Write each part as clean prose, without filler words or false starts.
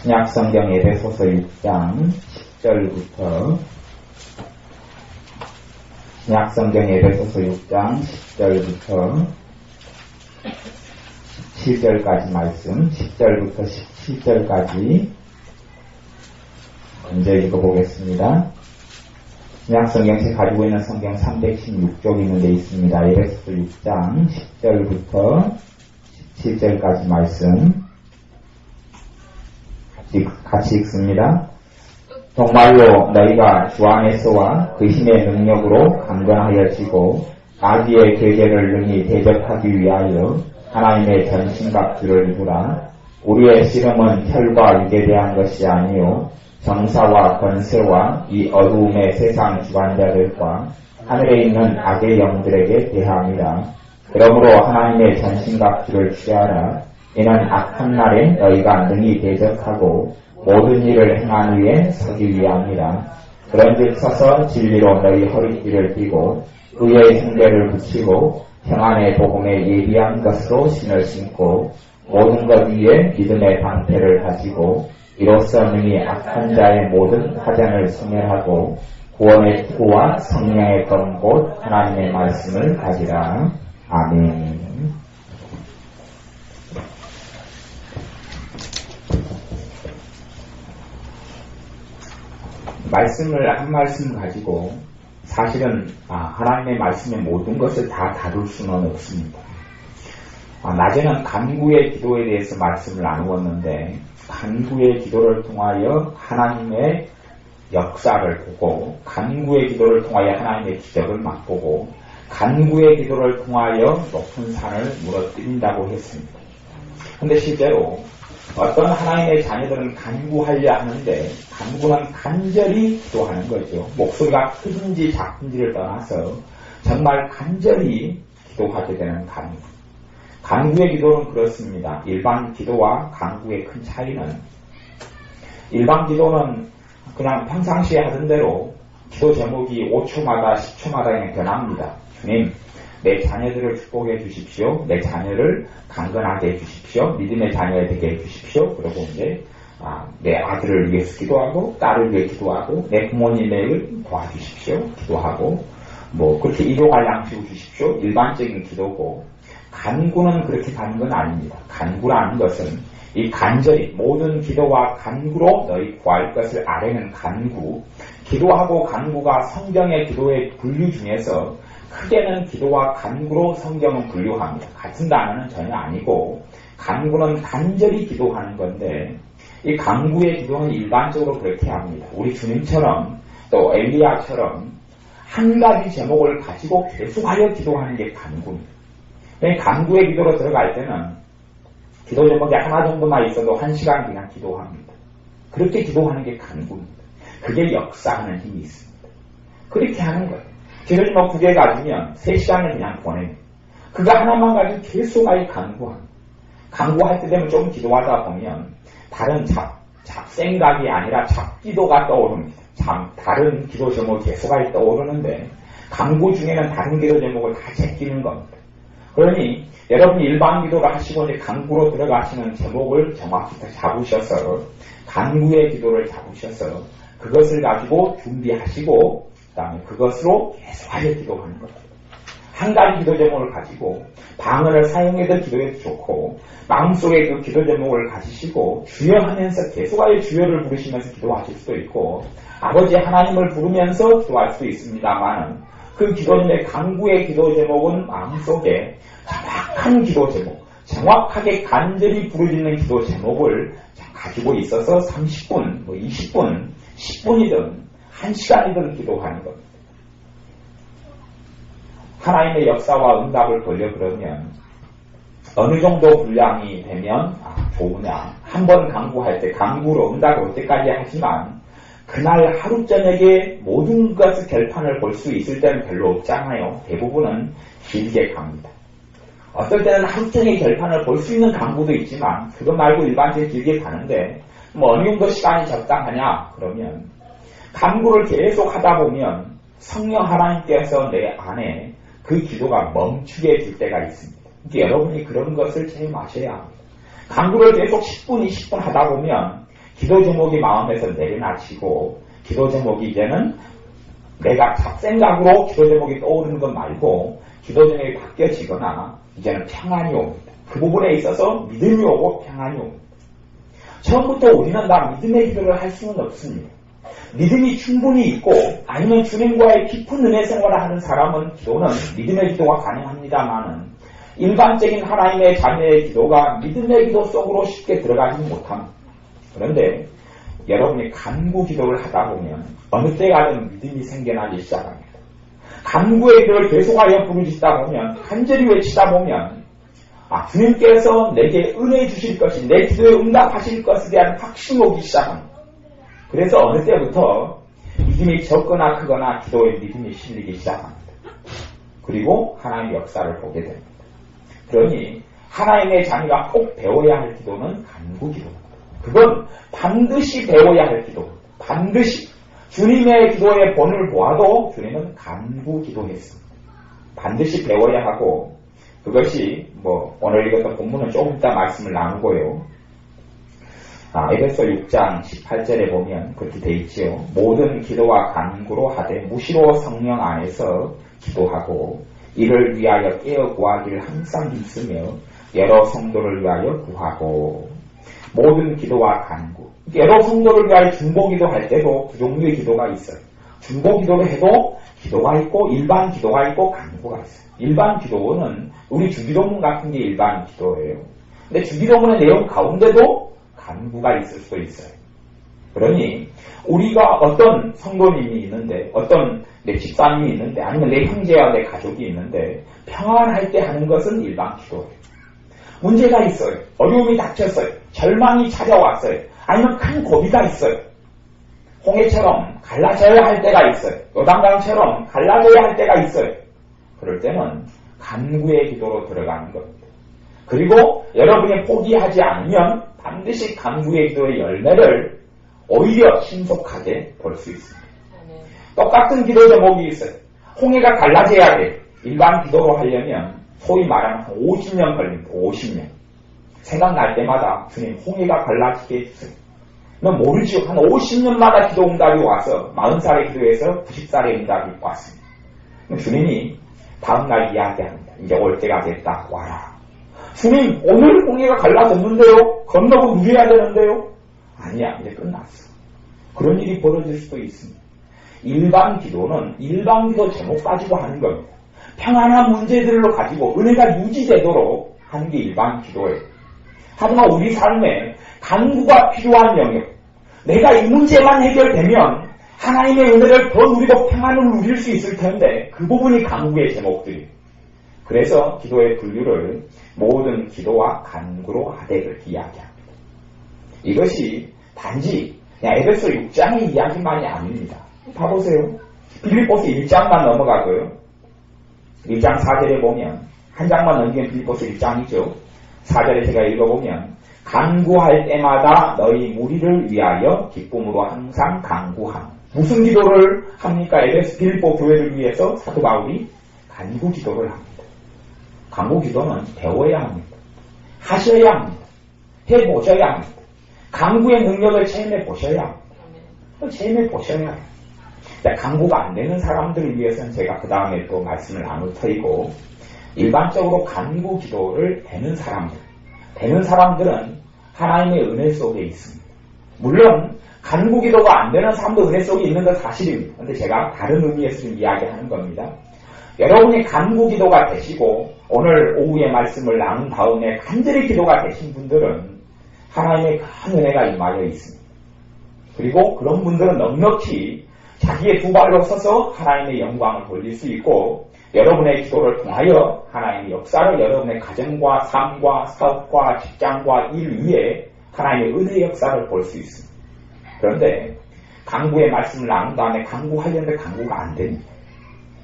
신약성경 에베소서 6장 10절부터 신약성경 에베소서 6장 10절부터 7절까지 말씀, 10절부터 17절까지 먼저 읽어보겠습니다. 신약성경책 가지고 있는 성경 316쪽 있는 데 있습니다. 에베소서 6장 10절부터 17절까지 말씀 같이 읽습니다. 정말로 너희가 주 안에서와 그 힘의 능력으로 강건하여지고 마귀의 계계를 능히 대적하기 위하여 하나님의 전신갑주를 입으라. 우리의 씨름은 혈과 육에 대한 것이 아니요 정사와 권세와 이 어두움의 세상 주관자들과 하늘에 있는 악의 영들에게 대함이라. 그러므로 하나님의 전신갑주를 취하라. 이는 악한 날에 너희가 능히 대적하고 모든 일을 행한 후에 서기 위함이라. 그런즉 서서 진리로 너희 허리띠를 띠고 의의 흉배를 붙이고 평안의 복음에 예비한 것으로 신을 신고 모든 것 위에 믿음의 방패를 가지고 이로써 능히 악한 자의 모든 화장을 소멸하고 구원의 투구와 성령의 검 곧 하나님의 말씀을 가지라. 아멘. 말씀을 한 말씀 가지고 사실은 하나님의 말씀의 모든 것을 다 다룰 수는 없습니다. 낮에는 간구의 기도에 대해서 말씀을 나누었는데 간구의 기도를 통하여 하나님의 역사를 보고 간구의 기도를 통하여 하나님의 기적을 맛보고 간구의 기도를 통하여 높은 산을 무너뜨린다고 했습니다. 그런데 실제로 어떤 하나님의 자녀들은 간구하려 하는데 간구는 간절히 기도하는 거죠. 목소리가 크든지 작든지를 떠나서 정말 간절히 기도하게 되는 간구. 간구의 기도는 그렇습니다. 일반 기도와 간구의 큰 차이는 일반 기도는 그냥 평상시에 하던 대로 기도 제목이 5초마다 10초마다 변합니다. 주님, 내 자녀들을 축복해 주십시오. 내 자녀를 강건하게 해 주십시오. 믿음의 자녀가 되게 해 주십시오. 그리고 이제 내 아들을 위해서 기도하고 딸을 위해 기도하고 내 부모님을 도와주십시오. 기도하고 그렇게 일용할 양식을 주십시오. 일반적인 기도고 간구는 그렇게 가는 건 아닙니다. 간구라는 것은 이 간절히 모든 기도와 간구로 너희 구할 것을 아뢰는 간구. 기도하고 간구가 성경의 기도의 분류 중에서 크게는 기도와 간구로 성경은 분류합니다. 같은 단어는 전혀 아니고 간구는 간절히 기도하는 건데 이 간구의 기도는 일반적으로 그렇게 합니다. 우리 주님처럼 또 엘리야처럼 한 가지 제목을 가지고 계속하여 기도하는 게 간구입니다. 간구의 기도로 들어갈 때는 기도 제목이 하나 정도만 있어도 1시간 그냥 기도합니다. 그렇게 기도하는 게 간구입니다. 그게 역사하는 힘이 있습니다. 그렇게 하는 거예요. 기도 제목 2개 가지면 3시간을 그냥 보냅니다. 그거 하나만 가지고 계속하여 간구합니다. 간구할 때 되면 좀 기도하다 보면 다른 잡생각이 아니라 잡기도가 떠오릅니다. 다른 기도 제목이 계속하여 떠오르는데 간구 중에는 다른 기도 제목을 다 제끼는 겁니다. 그러니 여러분 일반 기도를 하시고 이제 간구로 들어가시는 제목을 정확히 잡으셔서 간구의 기도를 잡으셔서 그것을 가지고 준비하시고 그 다음에 그것으로 계속하여 기도하는 겁니다. 한 가지 기도 제목을 가지고 방언을 사용해도 기도해도 좋고 마음속에 그 기도 제목을 가지시고 주여 하면서 계속하여 주여를 부르시면서 기도하실 수도 있고 아버지 하나님을 부르면서 기도할 수도 있습니다만 그 기도님의 간구의 기도 제목은 마음속에 정확한 기도 제목, 정확하게 간절히 부르짖는 기도 제목을 가지고 있어서 30분, 20분, 10분이든 1시간이든 기도하는 겁니다. 하나님의 역사와 응답을 보려 그러면 어느 정도 분량이 되면 좋으냐. 한 번 간구할 때 간구로 응답을 올 때까지 하지만 그날 하루 저녁에 모든 것을 결판을 볼 수 있을 때는 별로 없잖아요. 대부분은 길게 갑니다. 어떨 때는 하루 종일 결판을 볼 수 있는 간구도 있지만 그것 말고 일반적으로 길게 가는데 어느 정도 시간이 적당하냐 그러면 간구를 계속 하다 보면 성령 하나님께서 내 안에 그 기도가 멈추게 해줄 때가 있습니다. 그러니까 여러분이 그런 것을 체험하셔야 합니다. 간구를 계속 10분, 20분 하다 보면 기도 제목이 마음에서 내려놔치고 기도 제목이 이제는 내가 잡생각으로 기도 제목이 떠오르는 것 말고 기도 제목이 바뀌어지거나 이제는 평안이 옵니다. 그 부분에 있어서 믿음이 오고 평안이 옵니다. 처음부터 우리는 다 믿음의 기도를 할 수는 없습니다. 믿음이 충분히 있고 아니면 주님과의 깊은 은혜 생활을 하는 사람은 기도는 믿음의 기도가 가능합니다만은 일반적인 하나님의 자녀의 기도가 믿음의 기도 속으로 쉽게 들어가지 못합니다. 그런데 여러분이 간구 기도를 하다 보면 어느 때 가든 믿음이 생겨나기 시작합니다. 간구의 기도를 계속하여 부르짖다 보면 간절히 외치다 보면 주님께서 내게 은혜 주실 것이 내 기도에 응답하실 것에 대한 확신이 오기 시작합니다. 그래서 어느 때부터 믿음이 적거나 크거나 기도에 믿음이 실리기 시작합니다. 그리고 하나님의 역사를 보게 됩니다. 그러니 하나님의 자녀가 꼭 배워야 할 기도는 간구 기도입니다. 그건 반드시 배워야 할 기도입니다. 반드시 주님의 기도의 본을 보아도 주님은 간구 기도했습니다. 반드시 배워야 하고 그것이 오늘 읽었던 본문은 조금 이따 말씀을 나누고요. 에베소 6장 18절에 보면 그렇게 돼 있지요. 모든 기도와 간구로 하되 무시로 성령 안에서 기도하고 이를 위하여 깨어 구하기를 항상 힘쓰며 여러 성도를 위하여 구하고 모든 기도와 간구. 여러 성도를 위하여 중보기도 할 때도 두 종류의 기도가 있어요. 중보기도를 해도 기도가 있고 일반 기도가 있고 간구가 있어요. 일반 기도는 우리 주기도문 같은 게 일반 기도예요. 근데 주기도문의 내용 가운데도 간구가 있을 수도 있어요. 그러니 우리가 어떤 성도님이 있는데 어떤 내 집사님이 있는데 아니면 내 형제와 내 가족이 있는데 평안할 때 하는 것은 일반 기도예요. 문제가 있어요. 어려움이 닥쳤어요. 절망이 찾아왔어요. 아니면 큰 고비가 있어요. 홍해처럼 갈라져야 할 때가 있어요. 요단강처럼 갈라져야 할 때가 있어요. 그럴 때는 간구의 기도로 들어가는 겁니다. 그리고 여러분이 포기하지 않으면 반드시 간구의 기도의 열매를 오히려 신속하게 볼 수 있습니다. 똑같은 기도 제목이 있어요. 홍해가 갈라져야 돼. 일반 기도로 하려면 소위 말하면 한 50년 걸립니다. 50년. 생각날 때마다 주님 홍해가 갈라지게 해주세요. 넌 모르죠. 한 50년마다 기도 응답이 와서 40살에 기도해서 90살에 응답이 왔습니다. 주님이 다음날 이야기합니다. 이제 올 때가 됐다. 와라. 주님 오늘 홍해가 갈라졌는데요. 건너고 누려야 되는데요. 아니야. 이제 끝났어. 그런 일이 벌어질 수도 있습니다. 일반 기도는 일반 기도 제목 가지고 하는 겁니다. 평안한 문제들로 가지고 은혜가 유지되도록 하는 게 일반 기도예요. 하지만 우리 삶에 간구가 필요한 영역, 내가 이 문제만 해결되면 하나님의 은혜를 더 누리고 평안을 누릴 수 있을 텐데 그 부분이 간구의 제목들이에요. 그래서 기도의 분류를 모든 기도와 간구로 하되 그렇게 이야기합니다. 이것이 단지 그냥 에베소 6장의 이야기만이 아닙니다. 봐보세요. 빌립보서 1장만 넘어가고요. 1장 4절에 보면 한 장만 넘기면 빌립보서 1장이죠. 4절에 제가 읽어보면 간구할 때마다 너희 무리를 위하여 기쁨으로 항상 간구함. 무슨 기도를 합니까? 에베소 빌립보 교회를 위해서 사도 바울이 간구 기도를 합니다. 간구 기도는 배워야 합니다. 하셔야 합니다. 해보셔야 합니다. 간구의 능력을 체험해 보셔야 합니다. 체험해 보셔야 합니다. 간구가 안 되는 사람들을 위해서는 제가 그 다음에 또 말씀을 나눌 터이고 일반적으로 간구 기도를 되는 사람들은 하나님의 은혜 속에 있습니다. 물론 간구 기도가 안 되는 사람도 은혜 속에 있는 건 사실입니다. 그런데 제가 다른 의미에서 좀 이야기하는 겁니다. 여러분이 간구 기도가 되시고 오늘 오후에 말씀을 나눈 다음에 간절히 기도가 되신 분들은 하나님의 큰 은혜가 임하여 있습니다. 그리고 그런 분들은 넉넉히 자기의 두 발로 서서 하나님의 영광을 돌릴 수 있고 여러분의 기도를 통하여 하나님의 역사를 여러분의 가정과 삶과 사업과 직장과 일 위에 하나님의 은혜의 역사를 볼 수 있습니다. 그런데 간구의 말씀을 나눈 다음에 간구하려는데 간구가 안 됩니다.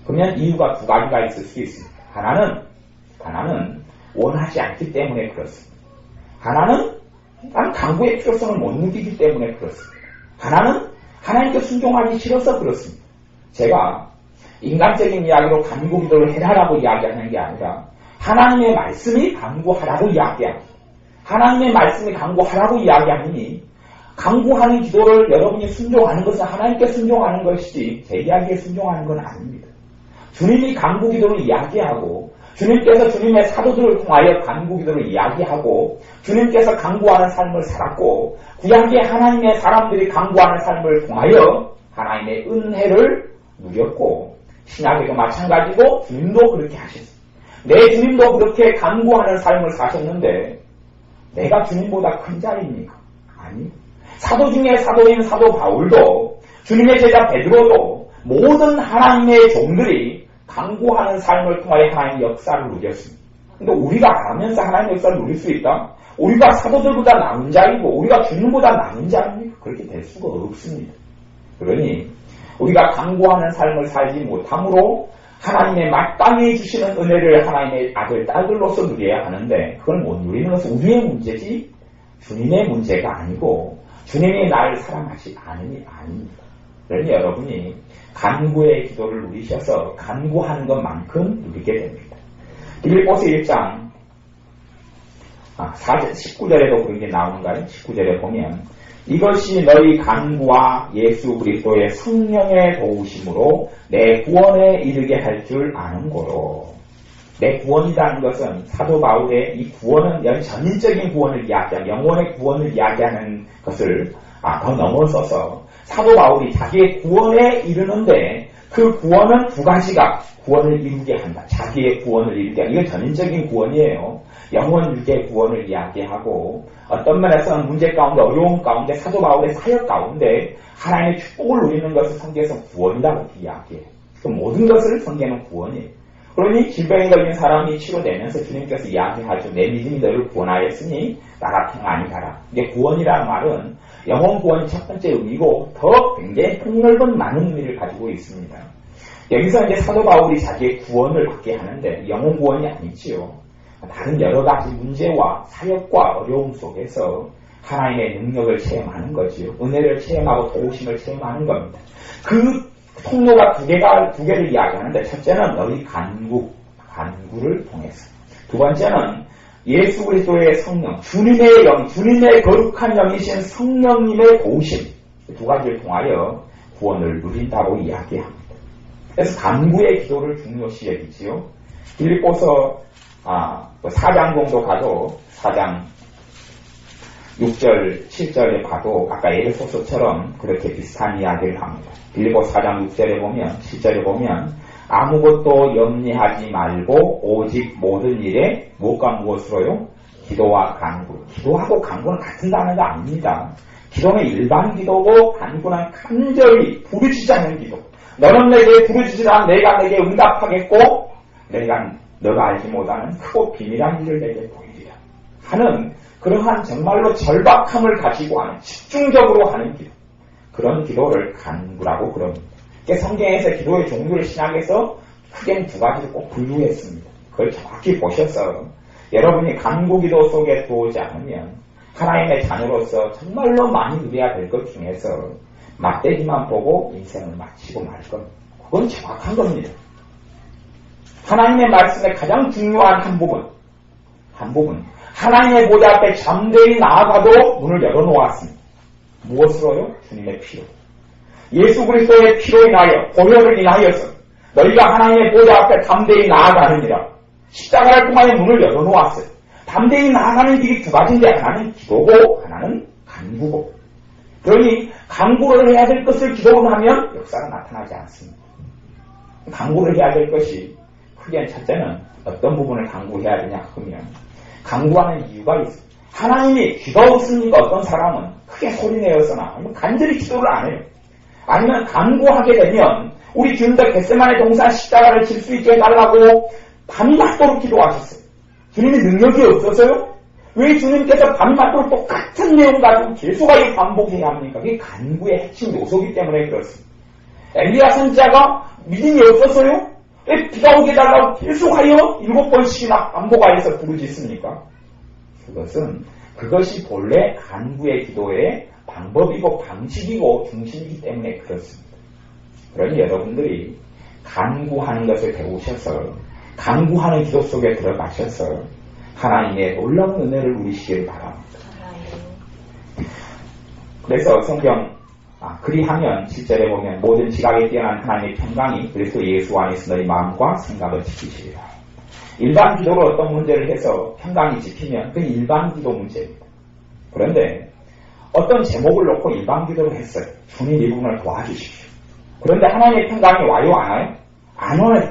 그러면 이유가 두 가지가 있을 수 있습니다. 하나는 원하지 않기 때문에 그렇습니다. 하나는 간구의 필요성을 못 느끼기 때문에 그렇습니다. 하나는 하나님께 순종하기 싫어서 그렇습니다. 제가 인간적인 이야기로 간구 기도를 해라라고 이야기하는 게 아니라 하나님의 말씀이 간구하라고 이야기합니다. 하나님의 말씀이 간구하라고 이야기하니 간구하는 기도를 여러분이 순종하는 것은 하나님께 순종하는 것이지 제 이야기에 순종하는 건 아닙니다. 주님이 간구 기도를 이야기하고 주님께서 주님의 사도들을 통하여 간구 기도를 이야기하고 주님께서 간구하는 삶을 살았고 구약의 하나님의 사람들이 간구하는 삶을 통하여 하나님의 은혜를 누렸고 신약에도 마찬가지고 주님도 그렇게 하셨습니다. 내 주님도 그렇게 간구하는 삶을 사셨는데 내가 주님보다 큰 자입니까? 아니. 사도 중에 사도인 사도 바울도 주님의 제자 베드로도 모든 하나님의 종들이 간구하는 삶을 통하여 하나님의 역사를 누렸습니다. 근데 우리가 알면서 하나님의 역사를 누릴 수 있다? 우리가 사도들보다 나은 자이고 우리가 주님보다 나은 자입니까? 그렇게 될 수가 없습니다. 그러니 우리가 간구하는 삶을 살지 못함으로 하나님의 마땅히 주시는 은혜를 하나님의 아들, 딸들로서 누려야 하는데 그걸 못 누리는 것은 우리의 문제지 주님의 문제가 아니고 주님이 나를 사랑하지 않으니 아닙니다. 그러니 여러분이 간구의 기도를 누리셔서 간구하는 것만큼 누리게 됩니다. 빌립보서 1장 19절에도 그런 게 나오는가요? 19절에 보면 이것이 너희 간구와 예수 그리스도의 성령의 도우심으로 내 구원에 이르게 할 줄 아는 거로. 내 구원이라는 것은 사도 바울의 이 구원은 전인적인 구원을 이야기하는 영혼의 구원을 이야기하는 것을 더 넘어서서 사도 바울이 자기의 구원에 이르는데 그 구원은 두 가지가 구원을 이루게 한다. 자기의 구원을 이루게 한다. 이건 전인적인 구원이에요. 영혼 육의 구원을 이야기하고 어떤 면에서는 문제 가운데 어려움 가운데 사도 바울의 사역 가운데 하나님의 축복을 누리는 것을 성경에서 구원이라고 이야기해요. 그 모든 것을 성경은 구원이에요. 그러니 질병에 걸린 사람이 치료되면서 주님께서 이야기하죠. 내 믿음이 너를 구원하였으니 나가 평안히 가라. 이게 구원이라는 말은 영혼 구원이 첫 번째 의미고 더 굉장히 폭넓은 많은 의미를 가지고 있습니다. 여기서 이제 사도 바울이 자기의 구원을 받게 하는데 영혼 구원이 아니지요. 다른 여러 가지 문제와 사역과 어려움 속에서 하나님의 능력을 체험하는 거지요. 은혜를 체험하고 도우심을 체험하는 겁니다. 그 통로가 두 개를 이야기하는데 첫째는 너희 간구를 통해서 두 번째는 예수 그리스도의 성령, 주님의 영, 주님의 거룩한 영이신 성령님의 도우심 두 가지를 통하여 구원을 누린다고 이야기합니다. 그래서 간구의 기도를 중요시 여기지요. 빌립보서 4장 정도 가도 4장 6절, 7절에 봐도 아까 에베소서처럼 그렇게 비슷한 이야기를 합니다. 빌립보서 4장 6절에 보면 7절에 보면 아무것도 염려하지 말고 오직 모든 일에 무엇과 무엇으로요? 기도와 간구. 기도하고 간구는 같은 단어가 아닙니다. 기도는 일반 기도고 간구는 간절히 부르짖지 않는 기도. 너는 내게 부르짖으라 내가 내게 응답하겠고 너가 알지 못하는 크고 비밀한 일을 내게 보이리라 하는 그러한 정말로 절박함을 가지고 하는 집중적으로 하는 기도. 그런 기도를 간구라고 그럽니다. 성경에서 기도의 종류를 신학에서 크게는 두 가지를 꼭 분류했습니다. 그걸 정확히 보셔서 여러분이 간구 기도 속에 들어오지 않으면 하나님의 자녀로서 정말로 많이 누려야 될 것 중에서 막대기만 보고 인생을 마치고 말 겁니다. 그건 정확한 겁니다. 하나님의 말씀의 가장 중요한 한 부분 하나님의 보좌 앞에 잠대히 나아가도 문을 열어놓았습니다. 무엇으로요? 주님의 피로. 예수 그리스도의 피로 인하여 보혈을 인하여서 너희가 하나님의 보좌 앞에 담대히 나아가느니라. 십자가를 통하여 문을 열어놓았어요. 담대히 나아가는 길이 두 가지인데 하나는 기도고 하나는 간구고. 그러니 간구를 해야 될 것을 기도를 하면 역사가 나타나지 않습니다. 간구를 해야 될 것이 크게 첫째는 어떤 부분을 간구해야 되냐 하면 간구하는 이유가 있어요. 하나님이 귀가 없으니까 어떤 사람은 크게 소리내어서나 아니면 간절히 기도를 안 해요. 아니면 간구하게 되면 우리 주님도 겟세마네 동산 십자가를 질 수 있게 해달라고 밤낮도록 기도하셨어요. 주님이 능력이 없어서요? 왜 주님께서 밤낮도록 똑같은 내용 가지고 계속 반복해야 합니까? 그게 간구의 핵심 요소이기 때문에 그렇습니다. 엘리야 선지자가 믿음이 없었어요? 왜 비가 오게 해달라고 계속하여 7번씩이나 반복하여서 부르짖습니까? 그것이 본래 간구의 기도의 방법이고 방식이고 중심이기 때문에 그렇습니다. 그러니 여러분들이 간구하는 것을 배우셔서 간구하는 기도 속에 들어가셔서 하나님의 놀라운 은혜를 누리시기를 바랍니다. 그래서 성경 그리하면 7절에 보면 모든 지각에 뛰어난 하나님의 평강이 그리스도 예수 안에서 너희 마음과 생각을 지키시리라. 일반 기도로 어떤 문제를 해서 평강이 지키면 그건 일반 기도 문제입니다. 그런데 어떤 제목을 놓고 일반 기도를 했어요. 주님 이 부분을 도와주십시오. 그런데 하나님의 평강이 와요 안 와요? 안 와요.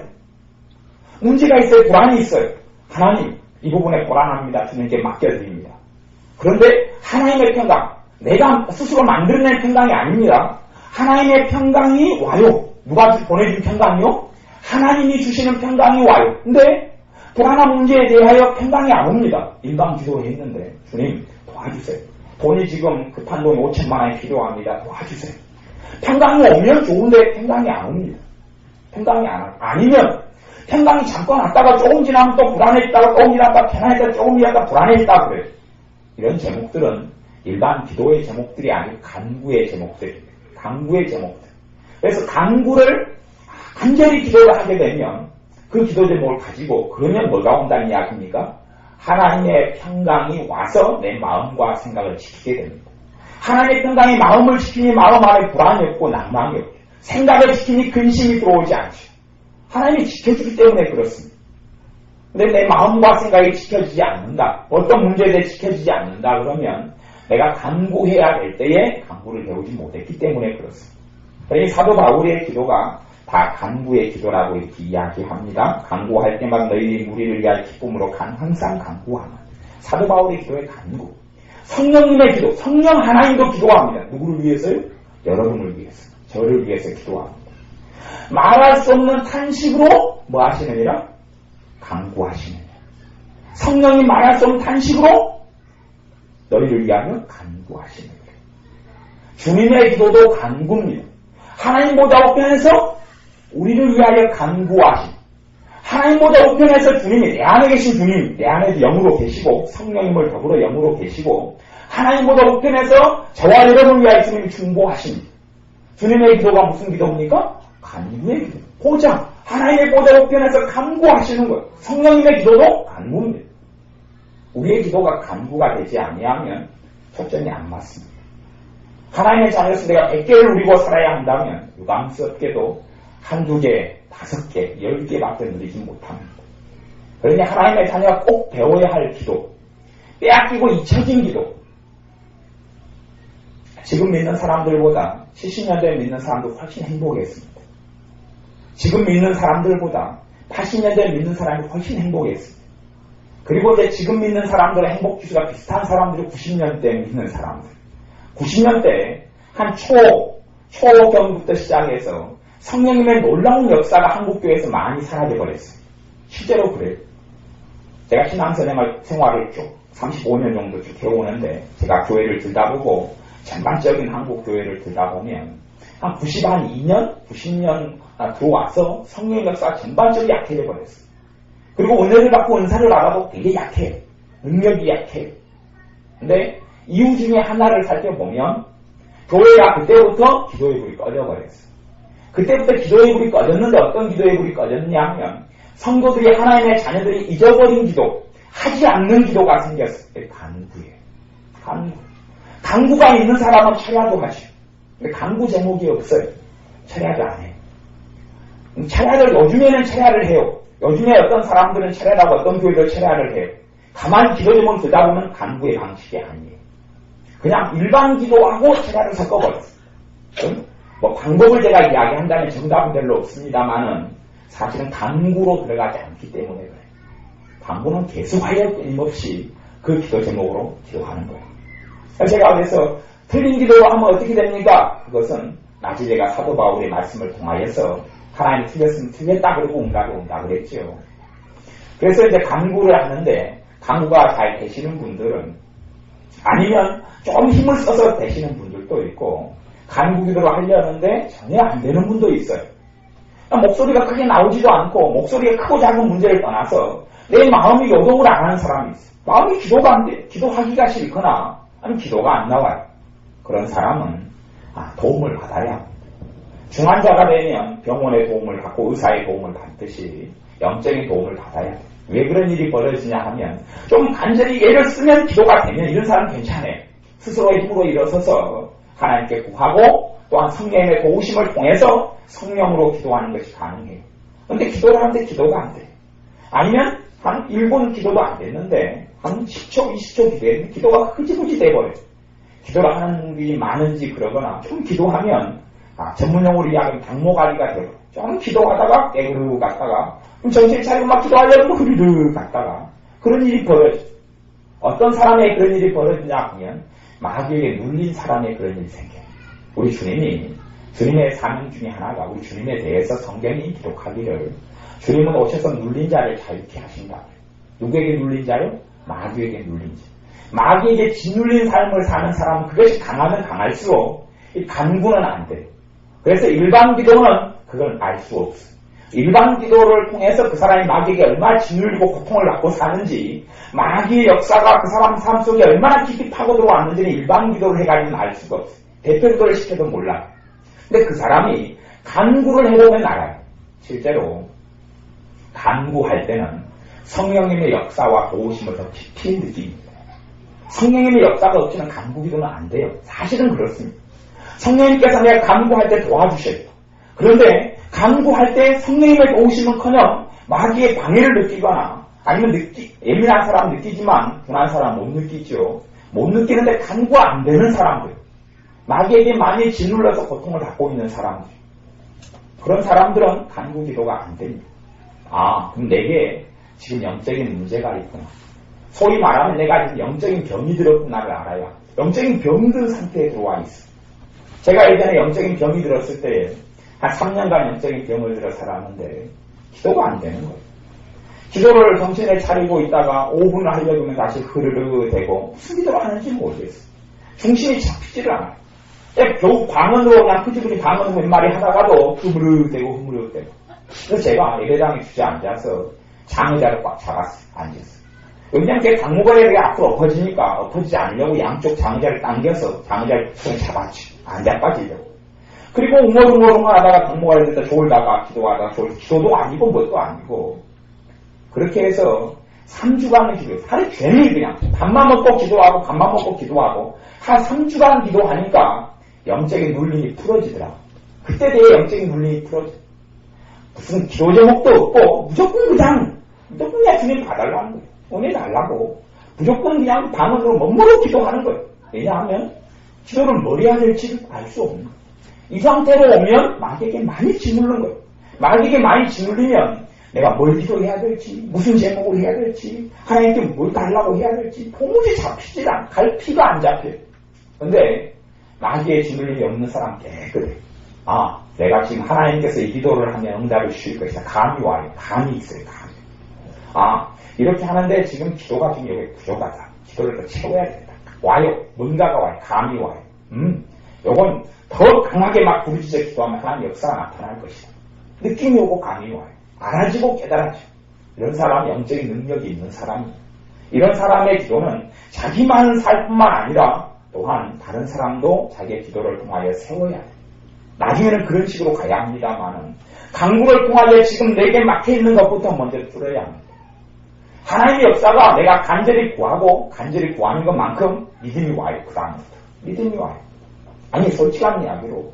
문제가 있어요. 불안이 있어요. 하나님 이 부분에 불안합니다. 주님께 맡겨드립니다. 그런데 하나님의 평강, 내가 스스로 만들어낸 평강이 아닙니다. 하나님의 평강이 와요. 누가 보내준 평강이요? 하나님이 주시는 평강이 와요. 근데 불안한 문제에 대하여 평강이 안 옵니다. 일반 기도를 했는데 주님 도와주세요. 돈이 지금 급한 돈이 5천만 원이 필요합니다. 도와주세요. 평강이 오면 좋은데 평강이 안 옵니다. 평강이 안 와요. 아니면 평강이 잠깐 왔다가 조금 지나면 또 불안해졌다가 조금 지나다가 편안했다가 조금 지나다가 불안해졌다가 그래요. 이런 제목들은 일반 기도의 제목들이 아니고 간구의 제목들입니다. 간구의 제목들. 그래서 간구를 간절히 기도를 하게 되면 그 기도 제목을 가지고 그러면 뭐가 온다는 이야기입니까? 하나님의 평강이 와서 내 마음과 생각을 지키게 됩니다. 하나님의 평강이 마음을 지키니 마음 안에 불안이 없고 낭망이 없고 생각을 지키니 근심이 들어오지 않죠. 하나님이 지켜주기 때문에 그렇습니다. 근데 내 마음과 생각이 지켜지지 않는다. 어떤 문제에 대해 지켜지지 않는다 그러면 내가 간구해야 될 때에 간구를 배우지 못했기 때문에 그렇습니다. 그러니 사도 바울의 기도가 다 간구의 기도라고 이렇게 이야기합니다. 간구할 때마다 너희 무리를 위하여 기쁨으로 항상 간구하는 사도 바울의 기도의 간구. 성령님의 기도, 성령 하나님도 기도합니다. 누구를 위해서요? 여러분을 위해서, 저를 위해서 기도합니다. 말할 수 없는 탄식으로 뭐 하시느니라? 간구하시느니라. 성령이 말할 수 없는 탄식으로 너희를 위하여 간구하시느니라. 주님의 기도도 간구입니다. 하나님보다 우편에서 우리를 위하여 간구하신 하나님보다 우편에서 주님이 내 안에 계신 주님, 내 안에도 영으로 계시고 성령님을 더불어 영으로 계시고 하나님보다 우편에서 저와 여러분을 위하여 주님이 중보하십니다. 주님의 기도가 무슨 기도입니까? 간구의 기도. 보좌, 하나님의 보좌 우편에서 간구하시는 거예요. 성령님의 기도도 간구입니다. 우리의 기도가 간구가 되지 아니하면 초점이 안 맞습니다. 하나님의 자녀로서 내가 100개를 누리고 살아야 한다면 유감스럽게도 한두 개, 5개, 10개밖에 누리지 못합니다. 그러니 하나님의 자녀가 꼭 배워야 할 기도, 빼앗기고 잊혀진 기도. 지금 믿는 사람들보다 70년대에 믿는 사람도 훨씬 행복했습니다. 지금 믿는 사람들보다 80년대에 믿는 사람이 훨씬 행복했습니다. 그리고 이제 지금 믿는 사람들의 행복 지수가 비슷한 사람들이 90년대에 믿는 사람들. 90년대 한 초경부터 시작해서 성령님의 놀라운 역사가 한국교회에서 많이 사라져버렸어요. 실제로 그래요. 제가 신앙생활을 쭉 35년 정도 쭉 해오는데 제가 교회를 들다 보고 전반적인 한국교회를 들다 보면 한 92년, 90년 들어와서 성령의 역사가 전반적으로 약해져 버렸어요. 그리고 은혜를 받고 은사를 받아도 되게 약해요. 능력이 약해요. 근데 이유 중에 하나를 살펴보면 교회가 그때부터 기도의 불이 꺼져버렸어요. 그때부터 기도의 불이 꺼졌는데 어떤 기도의 불이 꺼졌냐 하면 성도들이 하나님의 자녀들이 잊어버린 기도, 하지 않는 기도가 생겼을 때 간구예요. 간구가 있는 사람은 철야도 하죠. 근데 간구 제목이 없어요. 철야도 안 해요. 철야를 요즘에는 철야를 해요. 요즘에 어떤 사람들은 철야라고 어떤 교회도 철야를 해요. 가만히 기도 제목을 듣다 보면 간구의 방식이 아니에요. 그냥 일반 기도하고 철야를 섞어버렸어요. 뭐 방법을 제가 이야기한다면 정답은 별로 없습니다만은 사실은 간구로 들어가지 않기 때문에 그래요. 간구는 계속하여 끊임없이 그 기도 제목으로 기도하는 거예요. 제가 그래서 틀린 기도로 하면 어떻게 됩니까? 그것은 나중에 제가 사도 바울의 말씀을 통하여서 하나님이 틀렸으면 틀렸다 그러고 온다 그랬죠. 그래서 이제 간구를 하는데 간구가 잘 되시는 분들은 아니면 좀 힘을 써서 되시는 분들도 있고 간구 기도를 하려는데 전혀 안 되는 분도 있어요. 목소리가 크게 나오지도 않고 목소리가 크고 작은 문제를 떠나서 내 마음이 요동을 안 하는 사람이 있어요. 마음이 기도가 안 돼. 기도하기가 싫거나 아니면 기도가 안 나와요. 그런 사람은 도움을 받아야 합니다. 중환자가 되면 병원의 도움을 받고 의사의 도움을 받듯이 영적인 도움을 받아야 돼요. 왜 그런 일이 벌어지냐 하면 좀 간절히 애를 쓰면 기도가 되면 이런 사람은 괜찮아요. 스스로의 힘으로 일어서서 하나님께 구하고 또한 성령의 도우심을 통해서 성령으로 기도하는 것이 가능해요. 근데 기도를 하는데 기도가 안 돼. 아니면 한 1분 기도도 안 됐는데 한 10초, 20초 기도했는데 기도가 흐지부지 돼버려요. 기도를 하는 분들이 많은지 그러거나 좀 기도하면 전문용어로 이야기하면 당모가리가 되고 좀 기도하다가 깨그르 갔다가 정신 차리고 막 기도하려고 흐르르 갔다가 그런 일이 벌어져요. 어떤 사람의 그런 일이 벌어지냐 하면 마귀에게 눌린 사람의 그런 일이 생겨요. 우리 주님의 사명 중에 하나가 우리 주님에 대해서 성경이 기록하기를 주님은 오셔서 눌린 자를 자유케 하신다. 누구에게 눌린 자요? 마귀에게 눌린 자. 마귀에게 짓눌린 삶을 사는 사람은 그것이 강하면 강할수록 이 간구는 안 돼요. 그래서 일반 기도는 그걸 알 수 없어요. 일반 기도를 통해서 그 사람이 마귀에게 얼마나 짓눌리고 고통을 받고 사는지 마귀의 역사가 그 사람 삶 속에 얼마나 깊이 파고 들어왔는지는 일반 기도를 해가지고는 알 수가 없어요. 대표 기도를 시켜도 몰라요. 근데 그 사람이 간구를 해보면 알아요. 실제로 간구할 때는 성령님의 역사와 도우심을 더 깊이 느낍니다. 성령님의 역사가 없이는 간구 기도는 안 돼요. 사실은 그렇습니다. 성령님께서 내가 간구할 때 도와주셔야 돼요. 그런데 간구할 때 성령님의 도우심은커녕 마귀의 방해를 느끼거나 아니면 예민한 사람 느끼지만 둔한 사람 못 느끼죠. 못 느끼는데 간구가 안 되는 사람들, 마귀에게 많이 짓눌러서 고통을 받고 있는 사람들, 그런 사람들은 간구 기도가 안 됩니다. 그럼 내게 지금 영적인 문제가 있구나. 소위 말하면 내가 지금 영적인 병이 들었구나를 알아야 영적인 병든 상태에 들어와 있어. 제가 예전에 영적인 병이 들었을 때 한 3년간 영적인 병을 들어 살았는데 기도가 안 되는 거예요. 기도를 정신에 차리고 있다가 5분을 하려고 하면 다시 흐르르 되고 무슨 기도를 하는지 모르겠어요. 중심이 잡히지를 않아요. 겨우 방언으로 그냥 흐지부지 방언 몇 마리 하다가도 흐르르 되고 흐르르 되고. 그래서 제가 예배당에 주저앉아서 장의자를 꽉 잡았어요. 앉았어요. 왜냐면 제 당무거리가 앞으로 엎어지니까 엎어지지 않으려고 양쪽 장의자를 당겨서 장의자를 손에 잡았지. 안 자빠지려고. 그리고 웅얼웅얼하다가 당무거리에서 졸다가 기도하다가 기도도 아니고 뭣도 아니고 그렇게 해서 3주간을 기도했어요. 하루 종일 그냥 밥만 먹고 기도하고 밥만 먹고 기도하고 한 3주간 기도하니까 영적인 눌림이 풀어지더라고요. 그때 되게 영적인 눌림이 풀어져요. 무슨 기도 제목도 없고 무조건 그냥 주님 봐달라는 거예요. 은혜 달라고 무조건 그냥 방언으로 멋모로 기도하는 거예요. 왜냐하면 기도를 뭘 해야 될지 알 수 없는 거예요. 이 상태로 오면 마귀에게 많이 짓누르는 거예요. 마귀에게 많이 짓눌리면 내가 뭘 기도해야 될지, 무슨 제목으로 해야 될지, 하나님께 뭘 달라고 해야 될지 도무지 잡히질 않아. 갈피가 안 잡혀요. 근데 마귀의 짓눌림이 없는 사람 깨끗해. 내가 지금 하나님께서 이 기도를 하면 응답을 주실 것이다. 감이 와요. 감이 있어요. 감이. 이렇게 하는데 지금 기도가 지금 여기 부족하다. 기도를 더 채워야 된다. 와요. 뭔가가 와요. 감이 와요. 요건 더 강하게 막 부르짖어 기도하면 하나님 역사가 나타날 것이다. 느낌이 오고 감이 와요. 알아지고 깨달아져. 이런 사람이 영적인 능력이 있는 사람이에요. 이런 사람의 기도는 자기만 살 뿐만 아니라 또한 다른 사람도 자기의 기도를 통하여 세워야 돼요. 나중에는 그런 식으로 가야 합니다만은 간구를 통하여 지금 내게 막혀있는 것부터 먼저 뚫어야 합니다. 하나님의 역사가 내가 간절히 구하고 간절히 구하는 것만큼 믿음이 와요. 그 다음부터 믿음이 와요. 솔직한 이야기로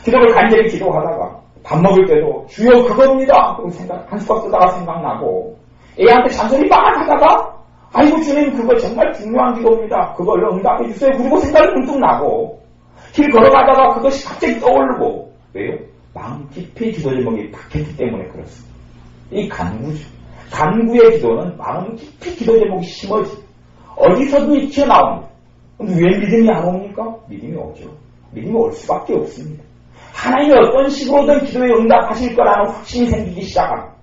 기도를 간절히 기도하다가 밥 먹을 때도 주여 그겁니다. 그리고 한 수박 쓰다가 생각나고 애한테 잔소리 막 하다가 아이고 주님 그거 정말 중요한 기도입니다. 그걸로 응답해 주세요. 그리고 생각이 문득 나고 길 걸어가다가 그것이 갑자기 떠오르고 왜요? 마음 깊이 기도 제목이 박혔기 때문에 그렇습니다. 이 간구죠. 간구의 기도는 마음 깊이 기도 제목이 심어지 어디서든 튀어나옵니다. 근데 왜 믿음이 안 옵니까? 믿음이 오죠. 믿음이 올 수밖에 없습니다. 하나님이 어떤 식으로든 기도에 응답하실 거라는 확신이 생기기 시작합니다.